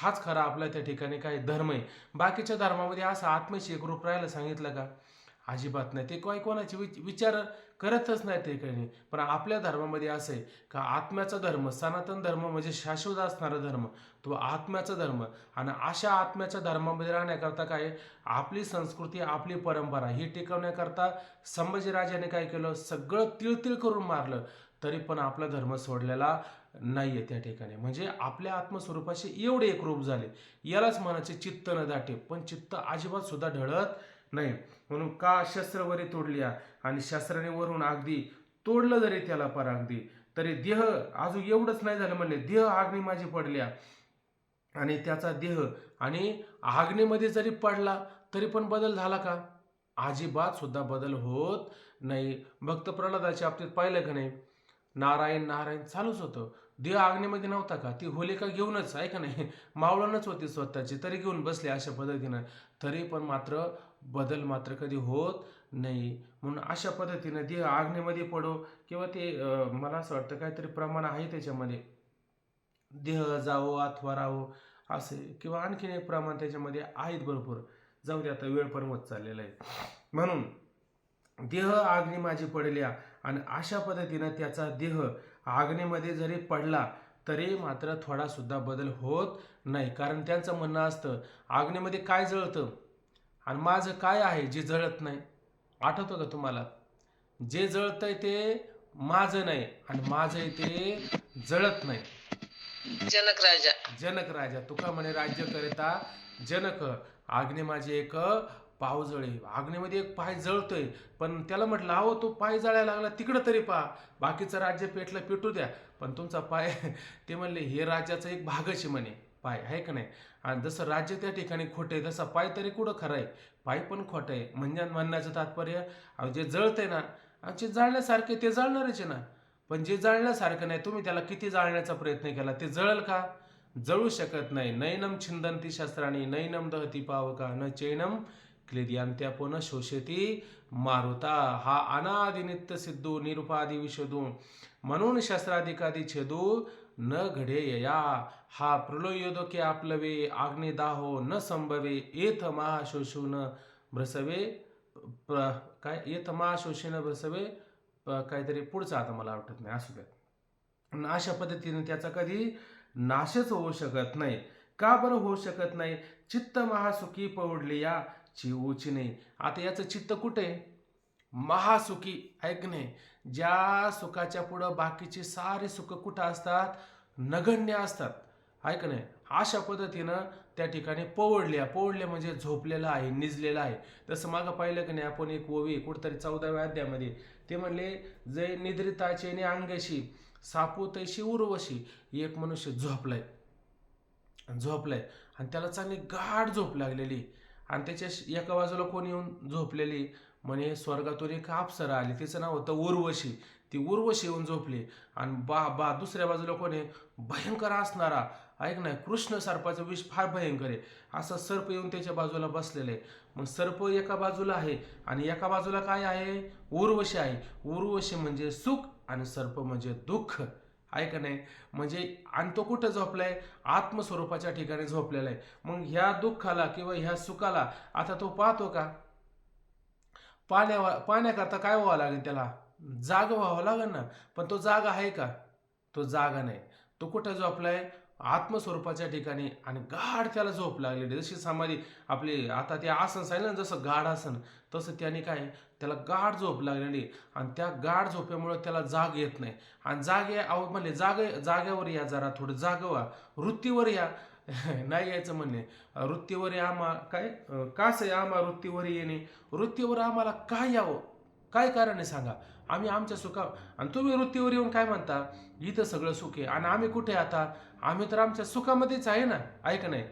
हाच खरा आपला त्या ठिकाणी काय धर्म आहे. बाकीच्या धर्मामध्ये असं आत्म्याशी एकरूप राहायला सांगितलं का? अजिबात नाही. ते काही कोणाचे विचार करतच नाही ते काही. पण आपल्या धर्मामध्ये असं आहे का आत्म्याचा धर्म, सनातन धर्म म्हणजे शाश्वत असणारा धर्म, तो आत्म्याचा धर्म. आणि अशा आत्म्याच्या धर्मामध्ये राहण्याकरता काय, आपली संस्कृती, आपली परंपरा ही टिकवण्याकरता संभाजीराजाने काय केलं? सगळं तिळतिळ करून मारलं, तरी पण आपला धर्म सोडलेला नाहीये त्या ठिकाणी. म्हणजे आपल्या आत्मस्वरूपाशी एवढे एकरूप झाले. यालाच म्हणायचे चित्त न दाटे. पण चित्त अजिबात सुद्धा ढळत नाही. म्हणून का शस्त्रवरी तोडल्या, आणि शस्त्राने वरून अगदी तोडलं जरी त्याला अगदी, तरी देह अजून एवढंच नाही झालं, म्हणले देह आग्नी माझी पडल्या, आणि त्याचा देह आणि आग्नीमध्ये जरी पडला तरी पण बदल झाला का? अजिबात सुद्धा बदल होत नाही. भक्त प्रल्हादाच्या बाबतीत पाहिलं का नाही? नारायण नारायण चालूच होतं. देह आग्नीमध्ये नव्हता का? ती होलिका घेऊनच, आहे का नाही, मावळणच होती स्वतःची, तरी घेऊन बसले अशा पद्धतीनं, तरी पण मात्र बदल मात्र कधी होत नाही. म्हणून अशा पद्धतीनं देह आग्नीमध्ये पडो, किंवा ते मला असं वाटतं काहीतरी प्रमाण आहे त्याच्यामध्ये, देह जावो अथवा राहो, असे किंवा आणखीन एक प्रमाण त्याच्यामध्ये आहेत भरपूर. जाऊ दे, आता वेळ पण होत चाललेला आहे. म्हणून देह आग्नी माझी पडल्या, आणि अशा पद्धतीनं त्याचा देह आग्नीमध्ये जरी पडला तरी मात्र थोडा सुद्धा बदल होत नाही. कारण त्यांचं म्हणणं असतं, आग्नीमध्ये काय जळतं आणि माझं काय आहे जे जळत नाही? आठवतं का तुम्हाला? जे जळतंय ते माझं नाही, आणि माझं ते जळत नाही. जनक राजा. जनक राजा तुका म्हणे राज्य करिता जनक, आग्ने माझे एक पाव जळे. आग्नेमध्ये एक पाय जळतोय, पण त्याला म्हटलं, अहो तो पाय जळायला लागला तिकडं तरी पहा, बाकीचं राज्य पेटलं पेटू द्या, पण तुमचा पाय ते म्हणले हे राज्याचा एक भागच आहे म्हणे. पाय आहे का नाही. आणि जसं राज्य त्या ठिकाणी खोटं आहे तसा पाय तरी कुठं खरं आहे, पाय पण खोटं आहे. म्हणजे म्हणण्याचं तात्पर्य जे जळतंय ना, जे जाळण्यासारखे ते जळणारच आहे ना. पण जे जाळण्यासारखं नाही तुम्ही त्याला किती जाळण्याचा प्रयत्न केला ते जळल का? जळू शकत नाही. नैनम छिंदंती शस्त्राणी नैनम दहती पावका न चैनम क्लेदियांत्यापो न शोषती मारुता. हा अनादि नित्य सिद्धू निरुपादी विशोधू म्हणून शस्त्राधिकादी छेदू न घडे यया. हा प्रलयोदके आपलवे आग्नेदाहो न संभवे एथ महाशोषू न भ्रसवे काय एथ महाशोषी न भ्रसवे काहीतरी पुढचं आता मला आठवत नाही, असू द्या. अशा पद्धतीने त्याचा कधी नाशच होऊ शकत नाही. का बरं होऊ शकत नाही? चित्त महासुखी पवडली या चिवूची नाही. आता याचं चित्त कुठे? महासुखी ऐक नाही. ज्या सुखाच्या पुढं बाकीची सारी सुख कुठं असतात? नगण्य असतात, ऐक नाही. अशा पद्धतीनं त्या ठिकाणी पवडल्या म्हणजे झोपलेला आहे, निजलेला आहे. तसं मागं पाहिलं की नाही आपण एक ओवी कुठतरी 14व्या अध्यायामध्ये ते म्हणले, जय निद्रिताचे ने अंगशी सापू तैशी उर्वशी. एक मनुष्य झोपलाय आणि त्याला चांगली गाढ झोप लागलेली आणि त्याच्या एका बाजूला कोण येऊन झोपलेली म्हणे स्वर्गातून एक अप्सरा आली, तिचं नाव होतं उर्वशी. ती उर्वशी येऊन झोपली आणि दुसऱ्या बाजूला कोण आहे? भयंकर असणारा ऐक नाही, कृष्ण सर्पाचं विष फार भयंकर आहे, असा सर्प येऊन त्याच्या बाजूला बसलेला आहे. मग सर्प एका बाजूला आहे आणि एका बाजूला काय आहे? उर्वशी आहे. उर्वशी म्हणजे सुख आणि सर्प म्हणजे दुःख, आहे का नाही. म्हणजे आणि तो कुठं झोपलाय? आत्मस्वरूपाच्या ठिकाणी झोपलेला आहे. मग ह्या दुःखाला किंवा ह्या सुखाला आता तो पाहतो का? पाण्याकरता काय व्हावं लागेल? त्याला जाग व्हावं लागेल ना. पण तो जागा आहे का? तो जागा नाही. तो कुठं झोपलाय? आत्मस्वरूपाच्या ठिकाणी आणि गाढ त्याला झोप लागलेली. जशी समाधी आपली आता ते आसन सांगितलं ना, जसं गाढ आसन, तसं त्याने काय त्याला गाढ झोप लागलेली आणि त्या गाढ झोपेमुळे त्याला जाग येत नाही. आणि म्हणले जागेवर या, जरा थोडं जागवा, वृत्तीवर या. नाही यायचं म्हणणे. वृत्तीवर या काय कास आहे आम्हा वृत्तीवर येणे. वृत्तीवर आम्हाला काय यावं? काय कारण आहे सांगा? आम्ही आमच्या सुखा आणि तुम्ही वृत्तीवर येऊन काय म्हणता? इथं सगळं सुख आहे आणि आम्ही कुठे आता? आम्ही तर आमच्या सुखामध्येच आहे ना, ऐक नाही.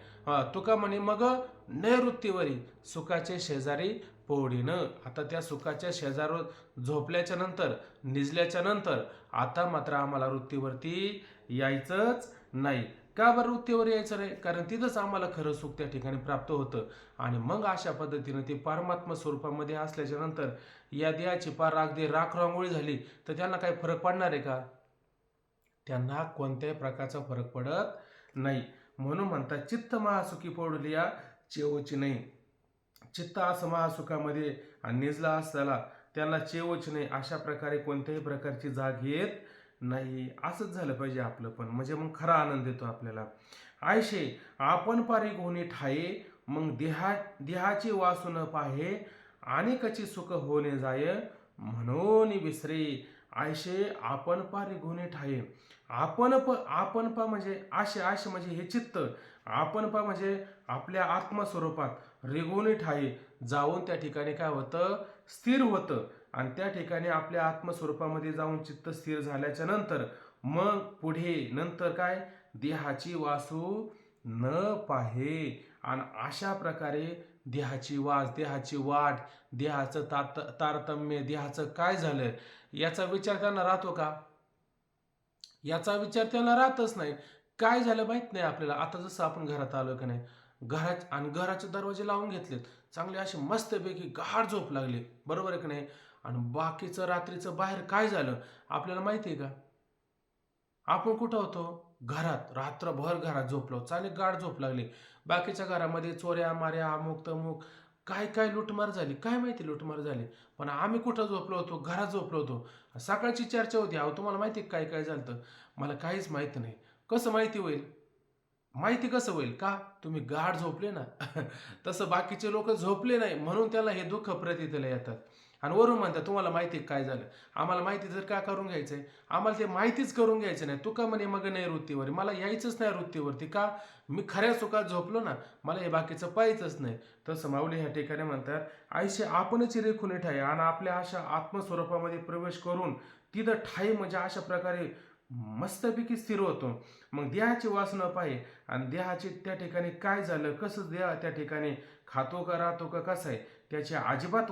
तुका म्हणे मग नैवृत्तीवरी सुखाचे शेजारी पोळीनं. आता त्या सुखाच्या शेजारवर झोपल्याच्या नंतर निजल्याच्या नंतर आता मात्र आम्हाला वृत्तीवरती यायचंच नाही. का बरं वृत्तीवर यायचं नाही? कारण तिथंच आम्हाला खरं सुख त्या ठिकाणी प्राप्त होतं. आणि मग अशा पद्धतीनं ते परमात्मा स्वरूपामध्ये असल्याच्या नंतर या देहाची पार अगदी राखरांगोळी झाली तर त्यांना काही फरक पडणार आहे का? त्यांना कोणत्याही प्रकारचा फरक पडत नाही. म्हणून म्हणतात चित्त महासुखी पडलिया चेवची नाही. चित्त असं महासुखामध्ये आणि निजला असताना त्यांना चेवच नाही. अशा प्रकारे कोणत्याही प्रकारची जाग येत नाही. असंच झालं पाहिजे आपलं पण, म्हणजे मग खरा आनंद येतो आपल्याला. आयशे आपण पारी गुणी ठाये मग देहाची वासू न पाहे आणि कची सुख होणे जाय म्हणून विसरे. आयशे आपण पारी गुणी ठाये. आपण पा म्हणजे आशे म्हणजे हे चित्त. आपण पा म्हणजे आपल्या आत्मस्वरूपात रेगुणी ठाये जाऊन त्या ठिकाणी काय होतं? स्थिर होतं. आणि त्या ठिकाणी आपल्या आत्मस्वरूपामध्ये जाऊन चित्त स्थिर झाल्याच्या नंतर मग पुढे नंतर काय? देहाची वासू न पाहे. आणि अशा प्रकारे देहाची वाढ, देहाचं तारतम्य, देहाचं काय झालं याचा विचार त्यांना राहतो का? याचा विचार त्यांना राहतच नाही. काय झालं माहित नाही आपल्याला. आता जसं आपण घरात आलो का नाही, घराचे दरवाजे लावून घेतलेत, चांगले असे मस्तपैकी गाढ झोप लागली, बरोबर आहे का नाही. आणि बाकीचं रात्रीचं बाहेर काय झालं आपल्याला माहिती आहे का? आपण कुठं होतो? घरात. रात्रभर घरात झोपलो, चांगली गाढ झोप लागली. बाकीच्या घरामध्ये चोऱ्या माऱ्या अमुक तमुक काय काय लुटमार झाली, काय माहिती लुटमार झाली. पण आम्ही कुठं झोपलो होतो? घरात झोपलो होतो. सकाळची चर्चा होती, अहो तुम्हाला माहिती काय काय झालं? मला काहीच माहिती नाही. कसं माहिती होईल? माहिती कसं होईल? का? तुम्ही गाढ झोपले ना. तसं बाकीचे लोक झोपले नाही म्हणून त्याला हे दुःख प्रतीतीला येतात. आणि वरून म्हणतात तुम्हाला माहिती काय झालं? आम्हाला माहिती जर का करून घ्यायचंय, आम्हाला ते माहितीच करून घ्यायचं नाही. तू का म्हणे मग नाही वृत्तीवर, मला यायचंच नाही वृत्तीवरती. का? मी खऱ्या सुखात झोपलो ना, मला हे बाकीचं पाहायचंच नाही. तसं माऊली ह्या ठिकाणी म्हणतात आयुष्य आपणच रेखून ठाई आणि आपल्या अशा आत्मस्वरूपामध्ये प्रवेश करून तिथं ठाई म्हणजे अशा प्रकारे मस्तपैकी स्थिर होतो. मग देहाची वासना पाहे आणि देहाची त्या ठिकाणी काय झालं, कसं देह त्या ठिकाणी खातो का राहतो का कसं आहे, त्याची अजिबात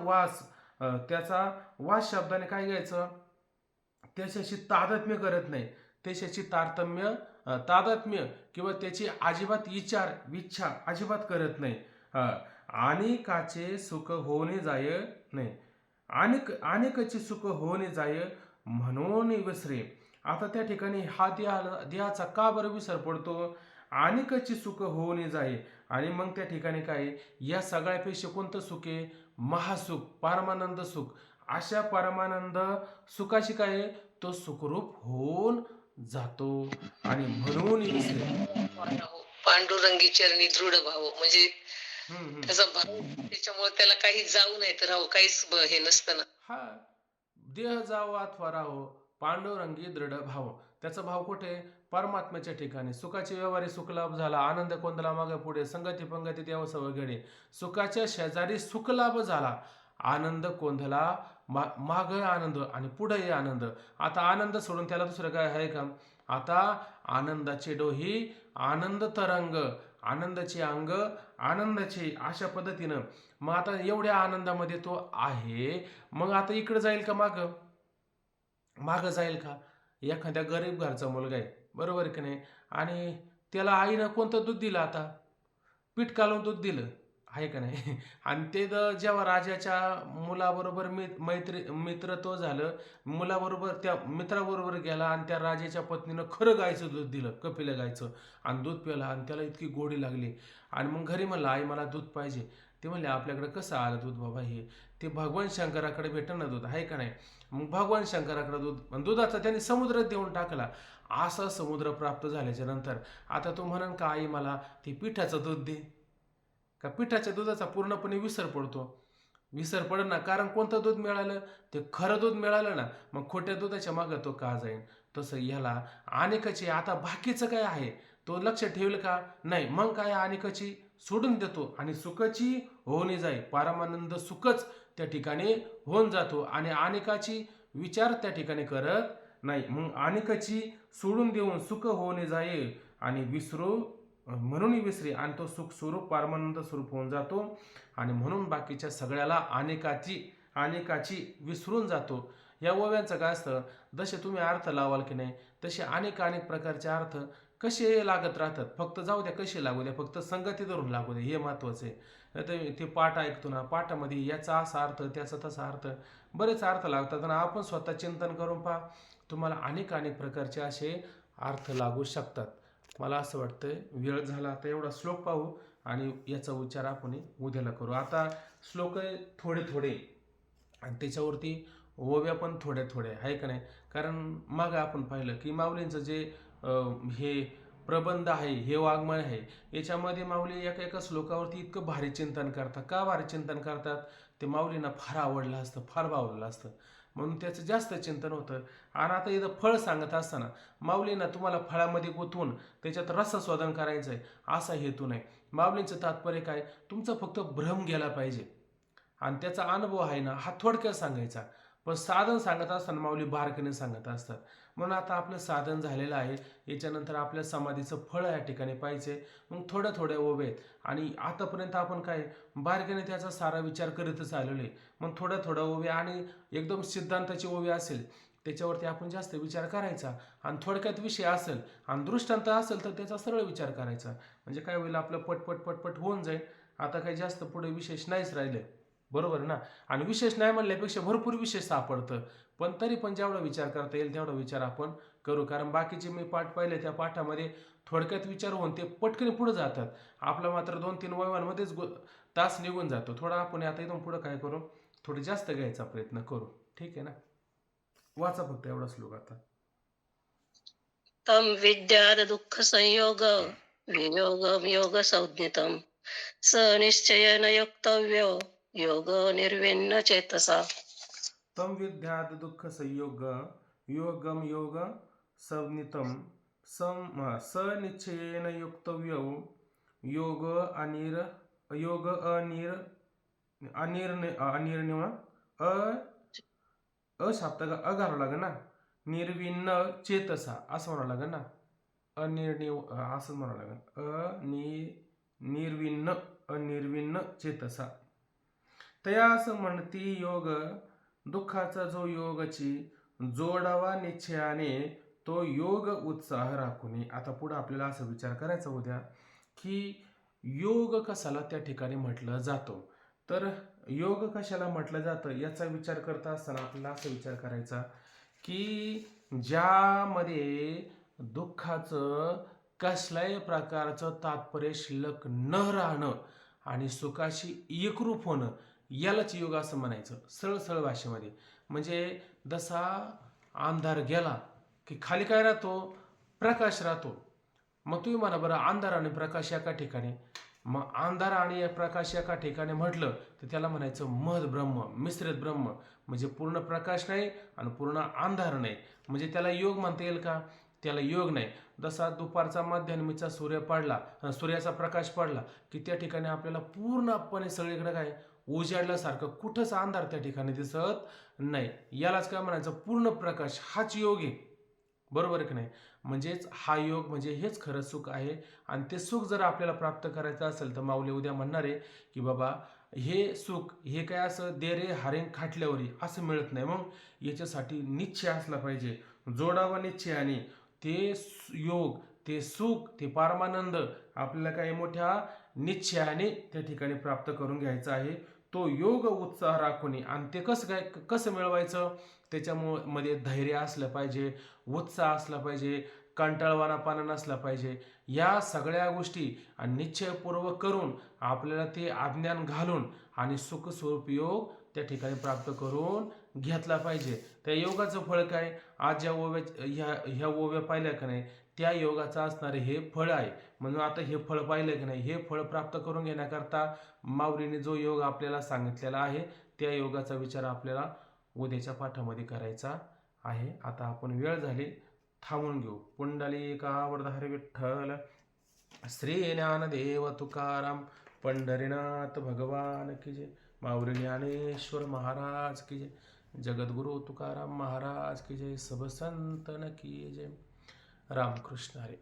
त्याचा वास शब्दाने काय घ्यायचं, त्याच्याशी तादात्म्य करत नाही. त्याच्याशी तादात्म्य किंवा त्याची अजिबात विच्छा अजिबात करत नाही. अनेकाचे सुख होणे जाय नाही. अनेकाचे सुख होणे जाय म्हणून विसरे. आता त्या ठिकाणी हा देहाचा का बरं विसर पडतो? अनेकाची सुख होणे जाय. आणि मग त्या ठिकाणी काय, या सगळ्यापेक्षा कोणतं सुख आहे? महासुख, परमानंद सुख. अशा परमानंद सुखाशी काय आहे? तो सुखरूप होऊन जातो आणि म्हणून विसरे. राहो पांडुरंगी चरणी दृढ भाव म्हणजे हम्म हम्म त्याचा भाव त्याच्यामुळे त्याला काही जाऊ नाही तर राहू काहीच हे नसतं ना. हा देह जावो अथवा राहो पांडुरंगी दृढ भाव. त्याचा भाव कुठे? परमात्म्याच्या ठिकाणी. सुखाचे व्यवहारी सुखलाभ झाला, आनंद कोंदला मागे पुढे, संगती पंगती देवसव घडे. सुखाच्या शेजारी सुखलाभ झाला, आनंद कोंदला, माग आनंद आणि पुढे आनंद. आता आनंद सोडून त्याला दुसरं काय आहे का? आता आनंदाचे डोही, आनंद तरंग, आनंदाचे अंग, आनंदाचे, अशा पद्धतीनं. मग आता एवढ्या आनंदामध्ये तो आहे. मग आता इकडे जाईल का मागं? मागं जाईल का? एखाद्या गरीब घरचा मुलगा आहे, बरोबर की नाही? आणि त्याला आईनं कोणतं दूध दिलं आता? पीठ कालवून दूध दिलं, आहे का नाही? आणि ते जेव्हा राजाच्या मुलाबरोबर मित्रत्व झालं, मुलाबरोबर त्या मित्राबरोबर गेला आणि त्या राजाच्या पत्नीनं खरं गायचं दूध दिलं, कपिलं गायचं, आणि दूध प्याला आणि त्याला इतकी गोडी लागली. आणि मग घरी म्हणलं, आई मला दूध पाहिजे. ते म्हणले, आपल्याकडे कसं आलं दूध बाबा? हे ते भगवान शंकराकडे भेटन ना दूध, आहे का नाही? मग भगवान शंकराकडे दुधाचा त्यांनी समुद्रात देऊन टाकला. असा समुद्र प्राप्त झाल्याच्या नंतर आता तू म्हणन का, आई मला ते पिठाचं दूध दे? का पिठाच्या दुधाचा पूर्णपणे विसर पडतो? विसर पडत ना, कारण कोणतं दूध मिळालं? ते खरं दूध मिळालं ना. मग खोट्या दुधाच्या मागं तो का जाईल? तसं ह्याला अनेकाची, आता बाकीचं काय आहे तो लक्ष ठेवेल का? नाही. मग काय, अनेकाची सोडून देतो आणि सुखाची होऊन जाई. परमानंद सुखच त्या ठिकाणी होऊन जातो आणि अनेकाची विचार त्या ठिकाणी करत नाही. मग अनेकाची सोडून देऊन सुख होऊन जाई आणि म्हणून विसरे, आणि तो सुख स्वरूप परमानंद स्वरूप होऊन जातो. आणि म्हणून बाकीच्या सगळ्याला अनेकाची विसरून जातो. या ओव्यांचं काय असतं, जसे तुम्ही अर्थ लावाल की नाही, तसे अनेक प्रकारचे अर्थ कसे लागत राहतात. फक्त जाऊ द्या कसे लागू द्या, फक्त संगती धरून लागू द्या, हे महत्त्वाचं आहे. नाहीतर ते पाठ ऐकतो ना, पाठामध्ये याचा असा अर्थ, त्याचा तसा अर्थ, बरेच अर्थ लागतात. आणि आपण स्वतः चिंतन करून पहा, तुम्हाला अनेक प्रकारचे असे अर्थ लागू शकतात. मला असं वाटतंय वेळ झाला, आता एवढा श्लोक पाहू आणि याचा उच्चार आपण उद्याला करू. आता श्लोक आहे थोडे थोडे आणि त्याच्यावरती ओव्या पण थोड्या थोड्या, आहे का नाही? कारण मग आपण पाहिलं की माऊलींचं जे हे प्रबंध आहे, हे वाङ्मय आहे, याच्यामध्ये माऊली एका एका श्लोकावरती इतकं भारी चिंतन करतात. का भारी चिंतन करतात? ते माऊलींना फार आवडलं असतं, फार भावलं असतं, म्हणून त्याचं जास्त चिंतन होतं. आणि आता इथं फळ सांगत असताना माऊलींना तुम्हाला फळामध्ये गुंतवून त्याच्यात रसस्वादन करायचं आहे असा हेतू नाही. माऊलींचं तात्पर्य काय? तुमचा फक्त भ्रम गेला पाहिजे आणि त्याचा अनुभव आहे ना, हा थोडक्यात सांगायचा. पण साधन सांगत असताना माऊली बारकाईने सांगत असतात. म्हणून आता आपलं साधन झालेलं आहे, याच्यानंतर आपल्या समाधीचं फळ या ठिकाणी पाहिजे. मग थोड्या थोड्या ओव्या आहेत आणि आतापर्यंत आपण काय बारकाईने त्याचा सारा विचार करीतच आलेलो आहे. मग थोड्या थोड्या ओव्या आणि एकदम सिद्धांताची ओव्या असेल त्याच्यावरती आपण जास्त विचार करायचा, आणि थोडक्यात विषय असेल आणि दृष्टांत असेल तर त्याचा सरळ विचार करायचा. म्हणजे काय होईल, आपलं पटपट पटपट होऊन जाईल. आता काही जास्त पुढे विशेष नाहीच राहिले, बरोबर ना? आणि विशेष नाही म्हणल्यापेक्षा भरपूर विशेष सापडतं. पण तरी पण जेवढा विचार करता येईल तेवढा विचार आपण करू. कारण बाकीचे मी पाठ पाहिले, त्या पाठामध्ये थोडक्यात विचार होऊन ते पटकन पुढे जातात. आपला मात्र 2-3 वयवांमध्येच तास निघून जातो. थोडा आपण आता इथून पुढं काय करू, थोडं जास्त घ्यायचा प्रयत्न करू. ठीक आहे ना? वाचा फक्त एवढा श्लोक आता. तम विद्याद दुःख संयोग वियोगम योग संज्ञितम स निश्चयन योक्तव्यो योग निर्विण्ण चेतसा. तम विद्याद दुःख संयोग योगम योग संज्ञितम स निश्चयेन योक्तव्यो योग अनिर्णय अ अ शब्द अ घालावं लागेल ना. निर्विण्ण चेतसा असं म्हणावं लागेल ना. असं म्हणावं लागेल. निर्विण्ण चेतसा. तया असं म्हणती योग दुःखाचा जो योगची जोडावा निश्चयाने तो योग उत्साह राखुनी. आता पुढे आपल्याला असं विचार करायचा उद्या की योग कशाला त्या ठिकाणी म्हटलं जातो. तर योग कशाला म्हटलं जातं याचा विचार करता असताना आपल्याला असा विचार करायचा की ज्यामध्ये दुःखाचं कसल्याही प्रकारचं तात्पर्य शिल्लक न राहणं आणि सुखाशी एकरूप होणं यालाच योग असं म्हणायचं सरळ सरळ भाषेमध्ये. म्हणजे जसा अंधार गेला की खाली काय राहतो, प्रकाश राहतो. मग तुम्ही म्हणा बरं अंधार आणि प्रकाश एका ठिकाणी, मग अंधार आणि प्रकाश एका ठिकाणी म्हटलं तर त्याला म्हणायचं मध ब्रह्म, मिश्रित ब्रह्म. म्हणजे पूर्ण प्रकाश नाही आणि पूर्ण अंधार नाही, म्हणजे त्याला योग म्हणता येईल का? त्याला योग नाही. जसा दुपारचा मध्यान्मीचा सूर्याचा प्रकाश पडला की त्या ठिकाणी आपल्याला पूर्णपणे सगळीकडे काय उजाडल्यासारखं, कुठंच अंधार त्या ठिकाणी दिसत नाही. यालाच काय म्हणायचं, पूर्ण प्रकाश हाच योग आहे. बरोबर आहे की नाही? म्हणजेच हा योग म्हणजे हेच खरं सुख आहे. आणि ते सुख जर आपल्याला प्राप्त करायचं असेल तर माऊली उद्या म्हणणार आहे की बाबा हे सुख हे काय असं दे रे हारेन खाटल्यावरी असं मिळत नाही. मग याच्यासाठी निश्चय असला पाहिजे, जोडावा निश्चयाने. ते योग, ते सुख, ते परमानंद आपल्याला काही मोठ्या निश्चयाने त्या ठिकाणी प्राप्त करून घ्यायचा आहे. तो योग उत्साह राखून. आणि ते कसं मिळवायचं? त्याच्यामध्ये धैर्य असलं पाहिजे, उत्साह असला पाहिजे, कंटाळवाणापणा नसला पाहिजे. या सगळ्या गोष्टी आणि निश्चयपूर्वक करून आपल्याला ते अज्ञान घालून आणि सुखस्वरूप योग त्या ठिकाणी प्राप्त करून घेतला पाहिजे. त्या योगाचं फळ काय? आज ज्या ह्या ओव्या पाहिल्या का नाही, त्या योगाचं असणारे हे फळ आहे. म्हणून आता हे फळ पाहिलं की नाही, हे फळ प्राप्त करून घेण्याकरता माऊलीने जो योग आपल्याला सांगितलेला आहे त्या योगाचा विचार आपल्याला उद्याच्या पाठामध्ये करायचा आहे. आता आपण वेळ झाली, थांबून घेऊ. पुंडलिका वरदहरी विठ्ठल, श्री ज्ञानदेव तुकाराम, पंढरीनाथ भगवान की जय, माऊली ज्ञानेश्वर महाराज की जय, जगद्गुरु तुकाराम महाराज की जय, सब संतन की जय. रामकृष्ण हरी.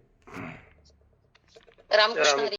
रामकृष्ण हरी.